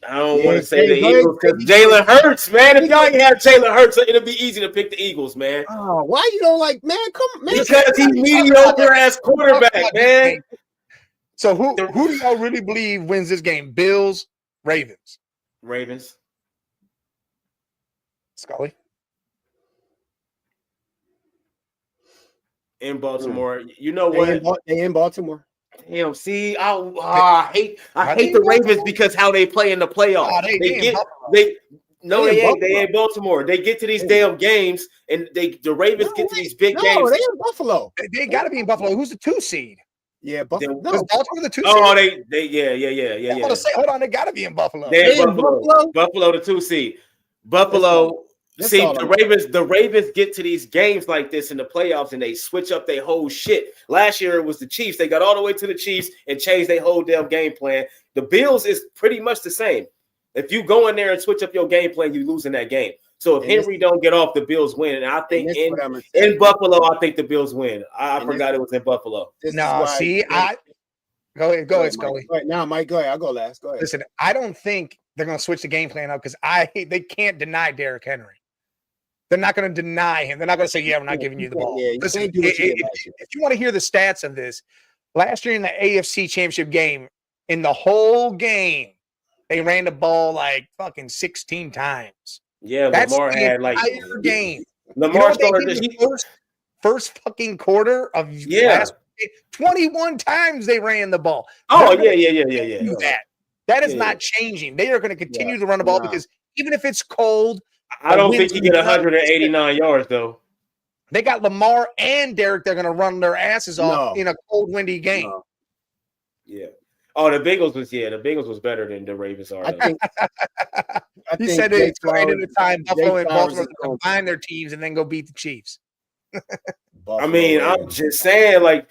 I don't want to say the Eagles because Jalen Hurts, man. If y'all ain't have Jalen Hurts, it'll be easy to pick the Eagles, man. Oh, why you don't like, man? Come on, man. Because he's mediocre-ass quarterback, man. So who do y'all really believe wins this game? Bills, Ravens? Ravens. Scully? In Baltimore. You know what? They in Baltimore. Damn, see, I hate the Ravens because how they play in the playoffs. They ain't Baltimore. They get to these damn games and the Ravens get to these big games. They in Buffalo. They got to be in Buffalo. Who's the 2 seed? Yeah, Buffalo. Was Baltimore the 2 seed? Oh, yeah. I'm gonna say, hold on, they got to be in Buffalo. They're in Buffalo. Buffalo, the 2 seed. Buffalo. See, the Ravens get to these games like this in the playoffs and they switch up their whole shit. Last year it was the Chiefs. They got all the way to the Chiefs and changed their whole damn game plan. The Bills is pretty much the same. If you go in there and switch up your game plan, you lose in that game. So if Henry don't get off, the Bills win. And I think in Buffalo, I think the Bills win. I forgot it was in Buffalo. No, see, go ahead, Scully. Right now, Mike, go ahead. I'll go last. Go ahead. Listen, I don't think they're going to switch the game plan up because they can't deny Derrick Henry. They're not going to deny him. They're not going to say, yeah, we're not giving you the ball. Yeah, listen, if you want to hear the stats of this, last year in the AFC Championship game, in the whole game, they ran the ball like fucking 16 times. Yeah, Lamar had like entire game. Lamar started the first fucking quarter of last 21 times they ran the ball. Oh, yeah. That is not changing. They are going to continue to run the ball because even if it's cold, I don't think you get 189 yards though. They got Lamar and Derek. They're going to run their asses off in a cold, windy game. No. Yeah. Oh, the Bengals was better than the Ravens are. He said they tried at the time Buffalo and Baltimore to combine their teams and then go beat the Chiefs. I mean, I'm just saying, like,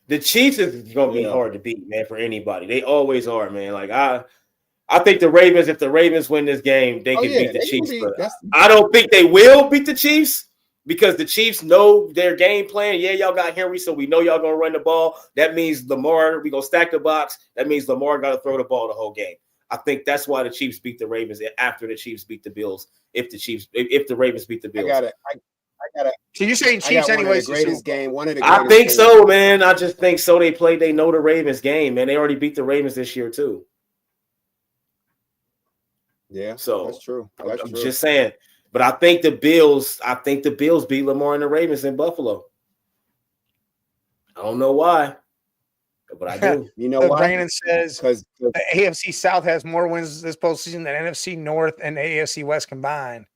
the Chiefs is going to be hard to beat, man, for anybody. They always are, man. Like, I think the Ravens, if the Ravens win this game, they can beat the Chiefs. But I don't think they will beat the Chiefs because the Chiefs know their game plan. Yeah, y'all got Henry, so we know y'all going to run the ball. That means Lamar, we going to stack the box. That means Lamar got to throw the ball the whole game. I think that's why the Chiefs beat the Ravens after the Chiefs beat the Bills. If the Ravens beat the Bills. I got it. So you're saying Chiefs anyway? Greatest game. One of the I think so, man. I just think so. They know the Ravens game, man. They already beat the Ravens this year too. Yeah, so that's true. I'm just saying. But I think the Bills beat Lamar and the Ravens in Buffalo. I don't know why, but I do. You know why? Brandon says because the AFC South has more wins this postseason than NFC North and AFC West combined.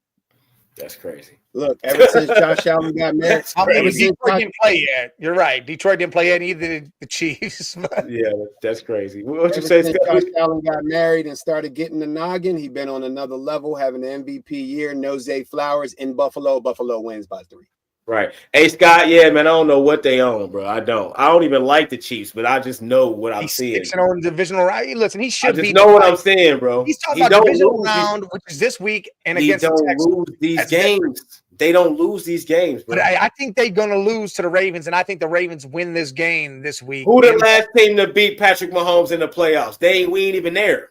That's crazy. Look, ever since Josh Allen got married, Detroit didn't play yet. You're right. Detroit didn't play yet, either did the Chiefs. Yeah, that's crazy. What you ever say, since Scott? Josh Allen got married and started getting the noggin, he been on another level, having an MVP year. No Zay Flowers in Buffalo. Buffalo wins by 3. Right. Hey, Scott, yeah, man, I don't know what they own, bro. I don't even like the Chiefs, but I just know what I'm seeing. He's 6-0 in divisional round. Listen, he should I just know what I'm saying, bro. He's talking about divisional round, which is this week, and against the Texans. Lose these games. They don't lose these games, bro. But I think they're going to lose to the Ravens, and I think the Ravens win this game this week. Who the last team to beat Patrick Mahomes in the playoffs? We ain't even there.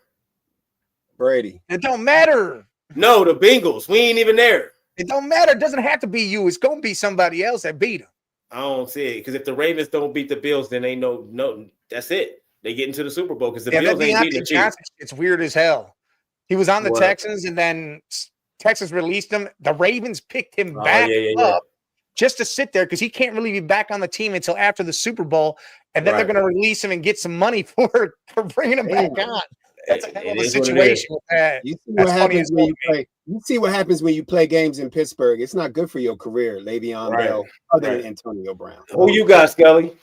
Brady. It don't matter. No, the Bengals. We ain't even there. It don't matter. It doesn't have to be you. It's going to be somebody else that beat them. I don't see it, because if the Ravens don't beat the Bills, then they no. That's it. They get into the Super Bowl because the Bills ain't beating the Chiefs. It's weird as hell. He was on the Texans, and then Texas released him. The Ravens picked him back up just to sit there because he can't really be back on the team until after the Super Bowl, and then they're going to release him and get some money for bringing him back on. That's a hell of a situation with that. You see what happens when you play. You see what happens when you play games in Pittsburgh. It's not good for your career, Le'Veon Bell, other than Antonio Brown. Who you got, Scully?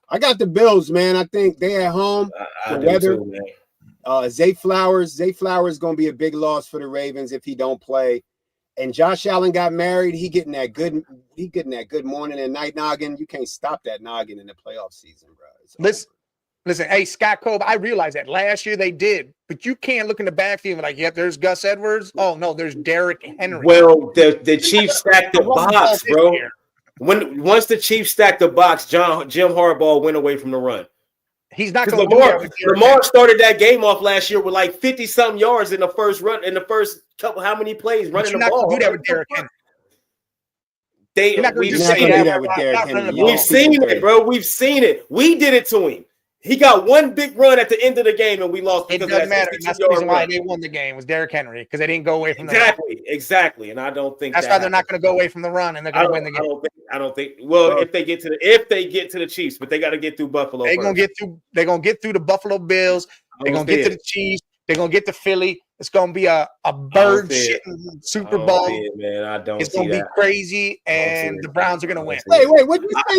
I got the Bills, man. I think they at home. The weather. Too, Zay Flowers is going to be a big loss for the Ravens if he don't play. And Josh Allen got married. He getting that good morning and night noggin. You can't stop that noggin in the playoff season, bro. Listen, hey, Scott Cole, I realize that last year they did, but you can't look in the backfield and be like, yep, there's Gus Edwards. Oh, no, there's Derrick Henry. Well, the Chiefs stacked the box, bro. Once the Chiefs stacked the box, Jim Harbaugh went away from the run. He's not going to do that. Lamar started that game off last year with like 50-something yards in the first run, in the first couple, how many plays running the ball? You're not going to do that with Derrick Henry. We've seen it, bro. We've seen it. We did it to him. He got one big run at the end of the game, and we lost. It doesn't matter. That's the reason why they won the game was Derrick Henry, because they didn't go away from the run. Exactly. And I don't think that's why they're not going to go away from the run, and they're going to win the game. I don't think. Well, if they get to the Chiefs, but they got to get through Buffalo. They're going to get through the Buffalo Bills. They're going to get to the Chiefs. They're going to get to Philly. It's going to be a bird shitting Super Bowl. Man, I don't. It's going to be crazy, and the Browns are going to win. Wait, what did you say?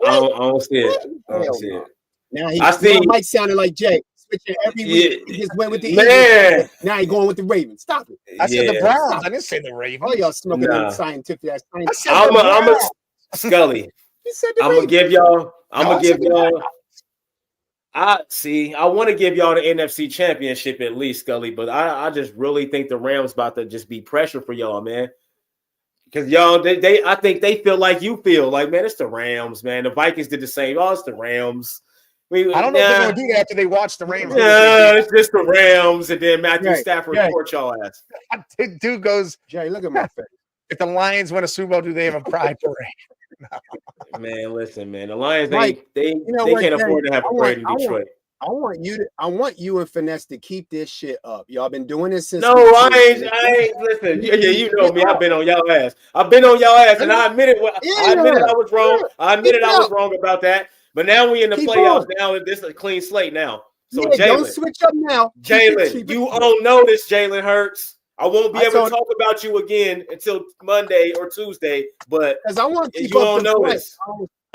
I don't see it. I don't see it. Now Mike sounded like Jay, switching every week. He just went with the Eagles. Now he's going with the Ravens. Stop it. I said the Browns. I didn't say the Ravens. Oh, y'all smoking them scientific ass. I'm a Scully. I'm gonna give y'all. I want to give y'all the NFC Championship at least, Scully, but I just really think the Rams about to just be pressure for y'all, man. Because y'all, I think they feel like you feel like, man, it's the Rams, man. The Vikings did the same. Oh, it's the Rams. I don't know if they're going to do that after they watch the Rams. Yeah, it's just the Rams, and then Matthew Stafford report y'all ass. Dude goes, Jay, look at my face. If the Lions win a Super Bowl, do they have a pride parade? No. Man, listen, man. The Lions, they can't afford to have a parade in Detroit. I want you and Finesse to keep this shit up. Y'all been doing this since. No, I ain't. Listen, you know me. I've been on y'all ass. And I admitted I was wrong. I admitted I was wrong about that. But now we in the playoffs. Now this is a clean slate now. So Jalen, don't switch up now. Jalen, you all know this. Jalen Hurts. I won't be able to talk about you again until Monday or Tuesday. But because I want to keep up the flight.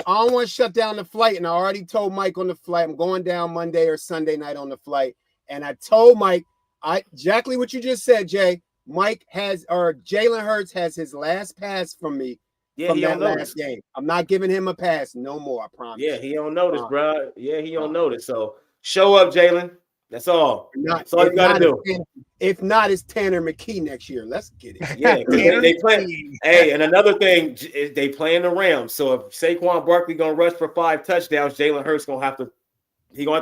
I don't want to shut down the flight, and I already told Mike on the flight I'm going down Monday or Sunday night on the flight. And I told Mike, exactly what you just said, Jay. Jalen Hurts has his last pass from me from that last game. I'm not giving him a pass no more. I promise. Yeah, he don't notice, bro. Yeah, he don't notice. So show up, Jalen. That's all. That's all you got to do. If not, it's Tanner McKee next year. Let's get it. Yeah, they play. Hey, and another thing, they playing the Rams. So if Saquon Barkley gonna rush for 5 touchdowns, Jalen Hurts gonna have to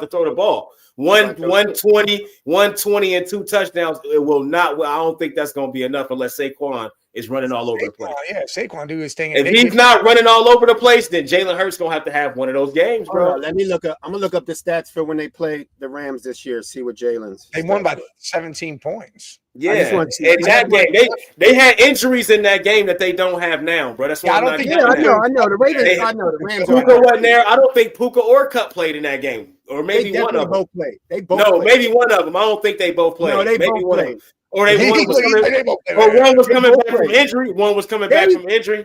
throw the ball. 120 and 2 touchdowns. It will not. I don't think that's gonna be enough unless Saquon is running all over the place. Yeah, Saquon do his thing. If he's not running all over the place, then Jalen Hurts gonna have one of those games, bro. Let me look up. I'm gonna look up the stats for when they played the Rams this year. See what Jalen's. They won by 17 points. Yeah, in that game, they had injuries in that game that they don't have now, bro. That's why I know the Ravens. I know the Rams. Puka wasn't there. I don't think Puka or Cup played in that game, or maybe one of them. Both played. They both. No, maybe one of them. I don't think they both played. No, they maybe both played. Or one was coming back from injury. One was coming back from injury.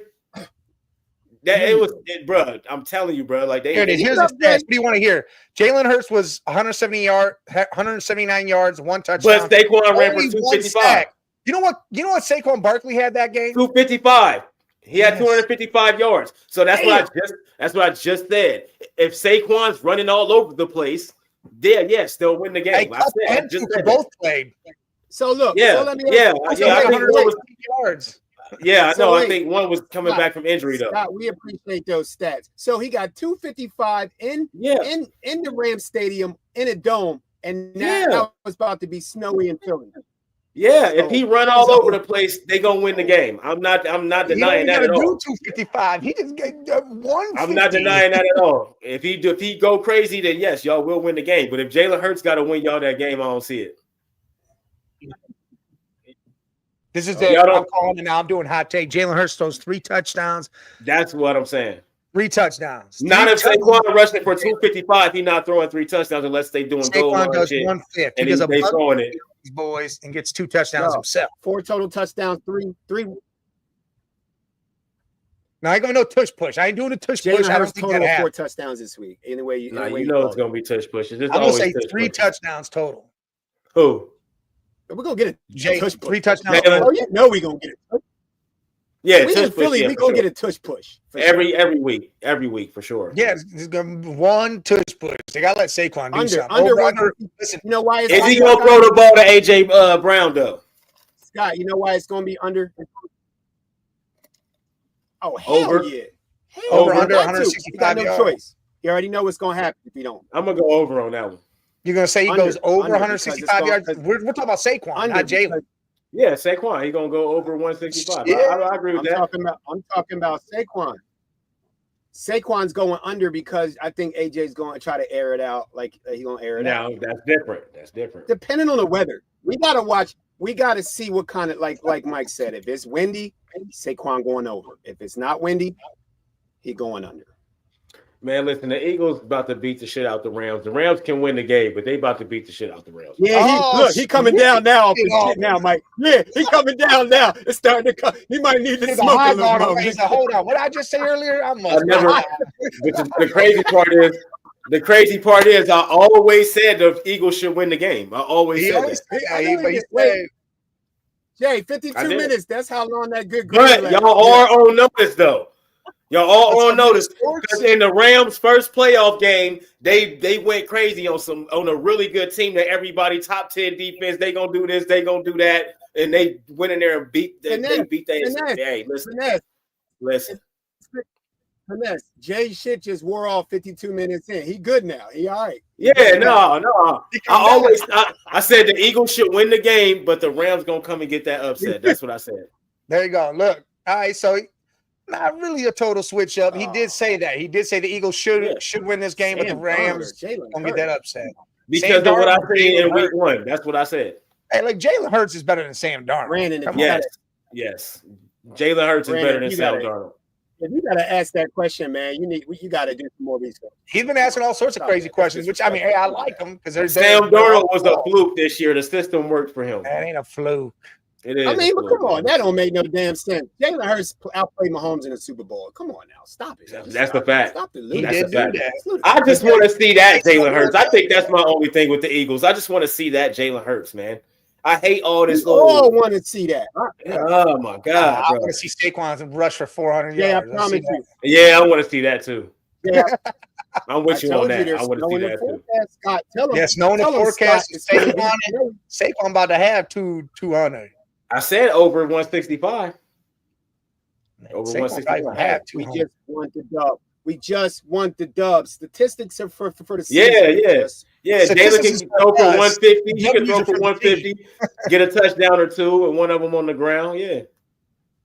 Bro. I'm telling you, bro. Like here's the stats. What do you want to hear? Jalen Hurts was 179 yards, 1 touchdown. But Saquon ran for 255. You know what Saquon Barkley had that game? 255. He had 255 yards. So that's what I just said. If Saquon's running all over the place, they'll win the game. Both played. So look, I think yards. Yeah, so I think one was coming back from injury though. Scott, we appreciate those stats. So he got 255 in the Rams Stadium in a dome, and now it's about to be snowy in Philly. Yeah, if he run all over the place, they gonna win the game. I'm not denying that at all. 255. He just got 150. I'm not denying that at all. If he go crazy, then yes, y'all will win the game. But if Jalen Hurts got to win y'all that game, I don't see it. This is I'm calling it now. I'm doing hot take. Jalen Hurts throws 3 touchdowns. That's what I'm saying. 3 touchdowns. Not if Saquon rushing for 255. He's not throwing 3 touchdowns unless they doing goal line shit. 1/5. And they throwing it. These boys and gets 2 touchdowns himself. 4 total touchdowns. 3. Now I ain't gonna no tush push. I ain't doing a tush push. I don't think total of 4 touchdowns this week. Anyway, you know it's gonna be tush pushes. I'm gonna say 3 touchdowns total. Who? We're gonna get a tush push. 3 touchdowns. Oh, you know we're gonna get it. Yeah, we in Philly, we're gonna get a tush push. Every week for sure. Yeah, it's gonna be 1 tush push. They gotta let Saquon do something. Under. Listen, you know why? Is he gonna throw the ball to AJ Brown though? Scott, you know why it's gonna be under? Oh hell yeah! Over under 165 yards. No choice. You already know what's gonna happen if you don't. I'm gonna go over on that one. You're gonna say he goes over 165 yards? We're talking about Saquon, not Jalen. Yeah, Saquon. He's gonna go over 165. I agree with that. I'm talking about Saquon. Saquon's going under because I think AJ's going to try to air it out. Like he's gonna air it out. Now that's different. That's different. Depending on the weather, we gotta watch. We gotta see what kind of like Mike said. If it's windy, Saquon going over. If it's not windy, he going under. Man, listen, the Eagles about to beat the shit out the Rams. The Rams can win the game, but they about to beat the shit out the Rams. Yeah, he coming down now. Now, Mike. Yeah, he coming down now. It's starting to come. He might need to smoke a little more. Hold on. What did I just say earlier? The crazy part is, I always said the Eagles should win the game. I always said that. Jay, 52 minutes. That's how long that good. But y'all are on notice though. Y'all all on notice because in the Rams' first playoff game, they went crazy on a really good team that everybody top 10 defense. They gonna do this, they gonna do that, and they went in there and beat. They beat their. Hey, listen. Finesse. Jay shit just wore off 52 minutes in. He good now. He all right. Yeah, no. I said the Eagles should win the game, but the Rams gonna come and get that upset. That's what I said. There you go. Look, all right, so. Not really a total switch up. He did say that. He did say the Eagles should win this game, but the Rams don't get that upset. Because of what I said in week 1. That's what I said. Hey, like Jalen Hurts is better than Sam Darnold. Yes. Jalen Hurts is better than Sam Darnold. If you gotta ask that question, man, you gotta do some more research. He's been asking all sorts of crazy questions, which I mean, hey, I like him because Sam Darnold was a fluke this year. The system worked for him. That ain't a fluke. It is. I mean, but come on, that don't make no damn sense. Jalen Hurts outplayed Mahomes in the Super Bowl. Come on now, stop it. That's the fact. Stop it. He did do that. I just want to see that Jalen Hurts. I think that's my only thing with the Eagles. I just want to see that Jalen Hurts, man. I hate all this. We all want to see that. Oh my god! I want to see Saquon rush for 400 yards. Yeah, I promise you. Yeah, I want to see that too. Yeah. I'm with you on that. I want to see that too. Scott, tell him. Yes, knowing the forecast, Saquon about to have 200. I said over 165. Over 165. We just want the dub. We just want the dub. Statistics are for the season. Yeah. Jalen can throw for 150. He can throw for 150, get a touchdown or 2, and one of them on the ground. Yeah.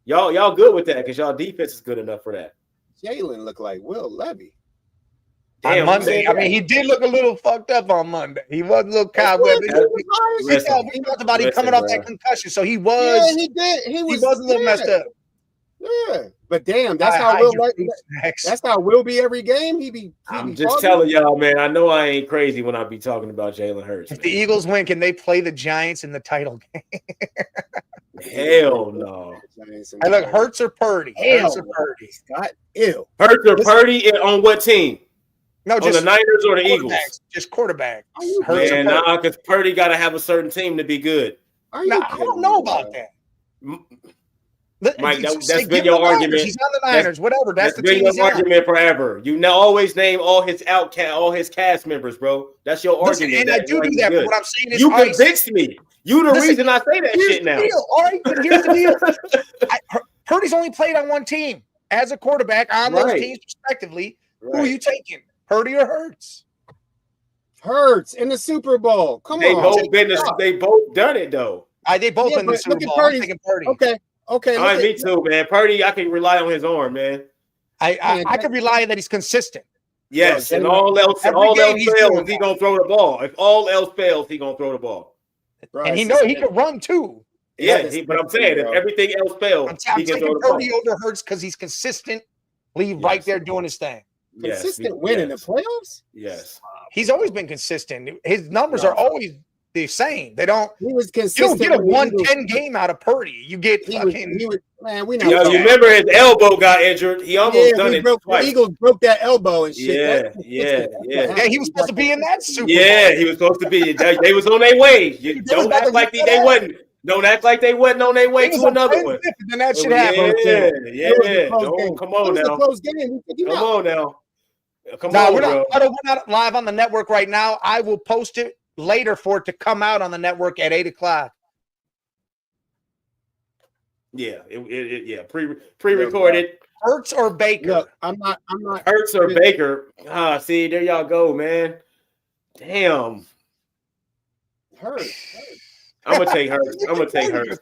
Y'all good with that because y'all defense is good enough for that. Jalen looked like Will Levy. On Monday, I mean, he did look a little fucked up on Monday. He was a little cobwebby. He talked about he coming off that concussion, so he was. Yeah, he did. He was a little messed up. Yeah, But damn, that's how Will. That's how Will be every game. I'm just telling y'all, man. I know I ain't crazy when I be talking about Jalen Hurts. If the Eagles win, can they play the Giants in the title game? Hell no. I look, Hurts or Purdy? Hurts or Purdy? Scott, ew. Hurts or Purdy on what team? No, just on the Niners or the Eagles? Just quarterback. Man, nah, because Purdy got to have a certain team to be good. I don't know about that. Mike, that's been your argument. He's on the Niners, whatever. That's the been your argument forever. You now always name all his cast members, bro. That's your argument. And I do that, but what I'm saying is you convinced me. You the reason I say that shit now. All right, but here's the deal. Purdy's only played on one team as a quarterback on those teams, respectively. Right. Who are you taking, Purdy or Hurts? Hurts in the Super Bowl. Come on. They both done it though. They both in the Super Bowl. I'm thinking Purdy. Okay. All right, me too, man. Purdy, I can rely on his arm, man. I can rely on that he's consistent. Yes, and all else fails, he gonna throw the ball. If all else fails, he gonna throw the ball. Right. And he can run too. Yeah, but I'm saying if everything else fails, he can throw the ball. Purdy over Hurts because he's consistent. Right there doing his thing. Consistent win in the playoffs? Yes. He's always been consistent. His numbers are always the same. He was consistent. You don't get a 110 game out of Purdy. You get man, we know. You remember his elbow got injured. He almost done it twice. The Eagles broke that elbow and shit. Yeah. He was supposed to be in that Super Bowl. Yeah, he was supposed to be. They was on their way. Don't act like they wasn't. Don't act like they wasn't on their way to another one. Then that should happen. Yeah. Come on now. Come on now. Come on, we're not live on the network right now. I will post it later for it to come out on the network at 8:00. Yeah, pre-recorded. Hurts or Baker? Look, I'm not. Hurts or Baker? See, there y'all go, man. Damn. Hurts. I'm gonna take Hurts. I'm gonna take Hurts,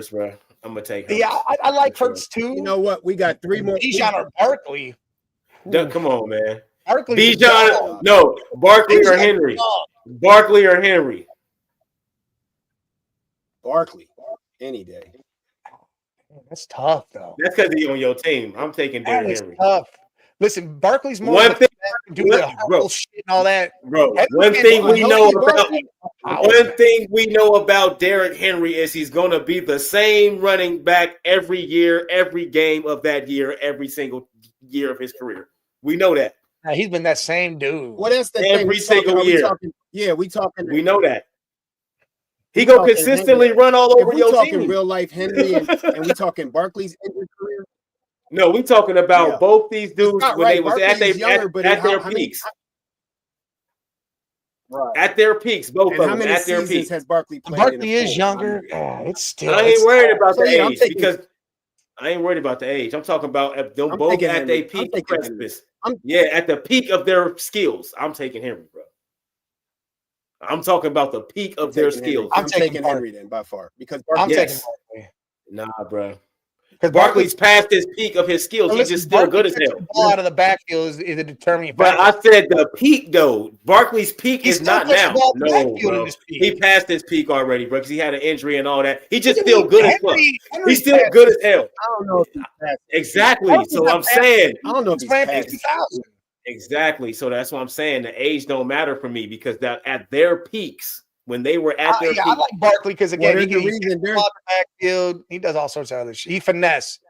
bro. I'm gonna take Hurts. Yeah, I like Hurts too. You know what? We got three more. Bijan or Barkley. Come on, man. Bijan, no. Barkley or Henry. Barkley or Henry. Barkley, any day. That's tough, though. That's because he's on your team. I'm taking Derrick Henry. Tough. Listen, Barkley's more one thing, do the humble shit and all that. Bro, one thing we know about Derrick Henry is he's going to be the same running back every year, every game of that year, every single year of his career. We know that. He's been that same dude. What else? Every single year. We talking. We know that. He gonna consistently run all over your team. We talking real life Henry, and we talking Barkley's injury career. No, we talking about both these dudes when they was at their peaks. Right. At their peaks, both of them at their peaks. Has Barkley played? Barkley is younger. It's still. I ain't worried about the age because I ain't worried about the age. I'm talking about them both at their peak precipice. At the peak of their skills. I'm taking Henry, bro. I'm talking about the peak of their skills. I'm taking Henry then by far because I'm taking Barkley. Nah, bro. Because Barkley's past his peak of his skills. He's just still good as hell. The ball out of the backfield is a determining factor. But I said the peak, though. Barkley's peak is not now. No, bro. He passed his peak already, bro, because he had an injury and all that. He's just still good as fuck. He's still good as hell. I don't know if he's passed. Exactly. So I'm saying. I don't know if he's passed. Exactly. So that's what I'm saying. The age don't matter for me because at their peaks, when they were at their peak. I like Barkley because again, he can backfield. He does all sorts of other shit. He finesse.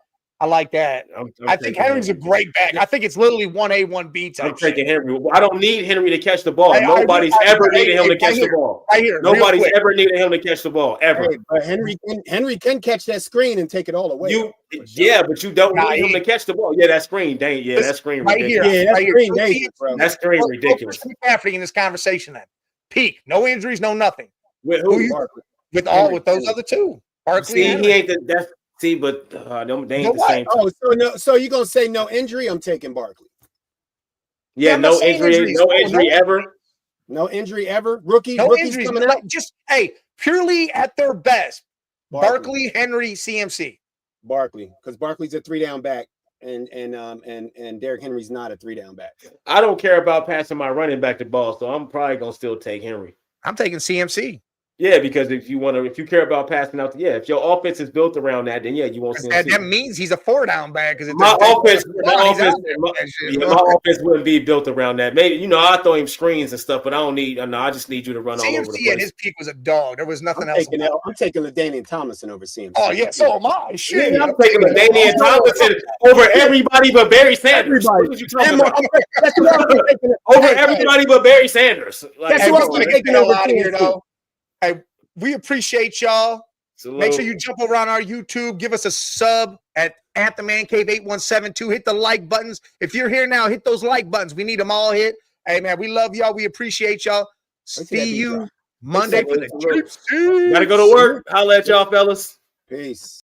I like that. I think Henry's a great back. I think it's literally 1A, 1B type. I'm taking Henry. I don't need Henry to catch the ball. Nobody's ever needed him to catch the ball. Right here. Nobody's ever needed him to catch the ball ever. But Henry can catch that screen and take it all away. But you don't need him to catch the ball. Yeah, that screen. That screen. Right here. Yeah, that screen dangerous, bro. That screen ridiculous. McCaffrey in this conversation then. Peak. No injuries, no nothing. With who? With those other two. Barkley. See, he ain't the See, but they ain't the same. Oh, so you're gonna say no injury? I'm taking Barkley. Yeah, no injury, ever. No injury ever. Rookies coming out. Just purely at their best. Barkley, Henry, CMC. Barkley, because Barkley's a 3-down back, and Derrick Henry's not a 3-down back. I don't care about passing my running back the ball, so I'm probably gonna still take Henry. I'm taking CMC. Yeah, because if you care about passing out, if your offense is built around that, then you won't see him. That means he's a 4-down back because my offense wouldn't be built around that. Maybe I throw him screens and stuff, but I don't need. No, I just need you to run all over the place. At his peak was a dog. There was nothing else. I'm taking LaDainian Tomlinson over CMC. Oh yeah, so am I. Shit, I'm taking LaDainian Tomlinson over everybody but Barry Sanders. What did you talking about? Over everybody but Barry Sanders. That's what I'm taking over here, though. Hey, we appreciate y'all. Salute. Make sure you jump over on our YouTube. Give us a sub at the Man Cave 8172. Hit the like buttons. If you're here now, hit those like buttons. We need them all hit. Hey, man, we love y'all. We appreciate y'all. See you Monday for the Chiefs. Gotta go to work. Holla at y'all, fellas. Peace.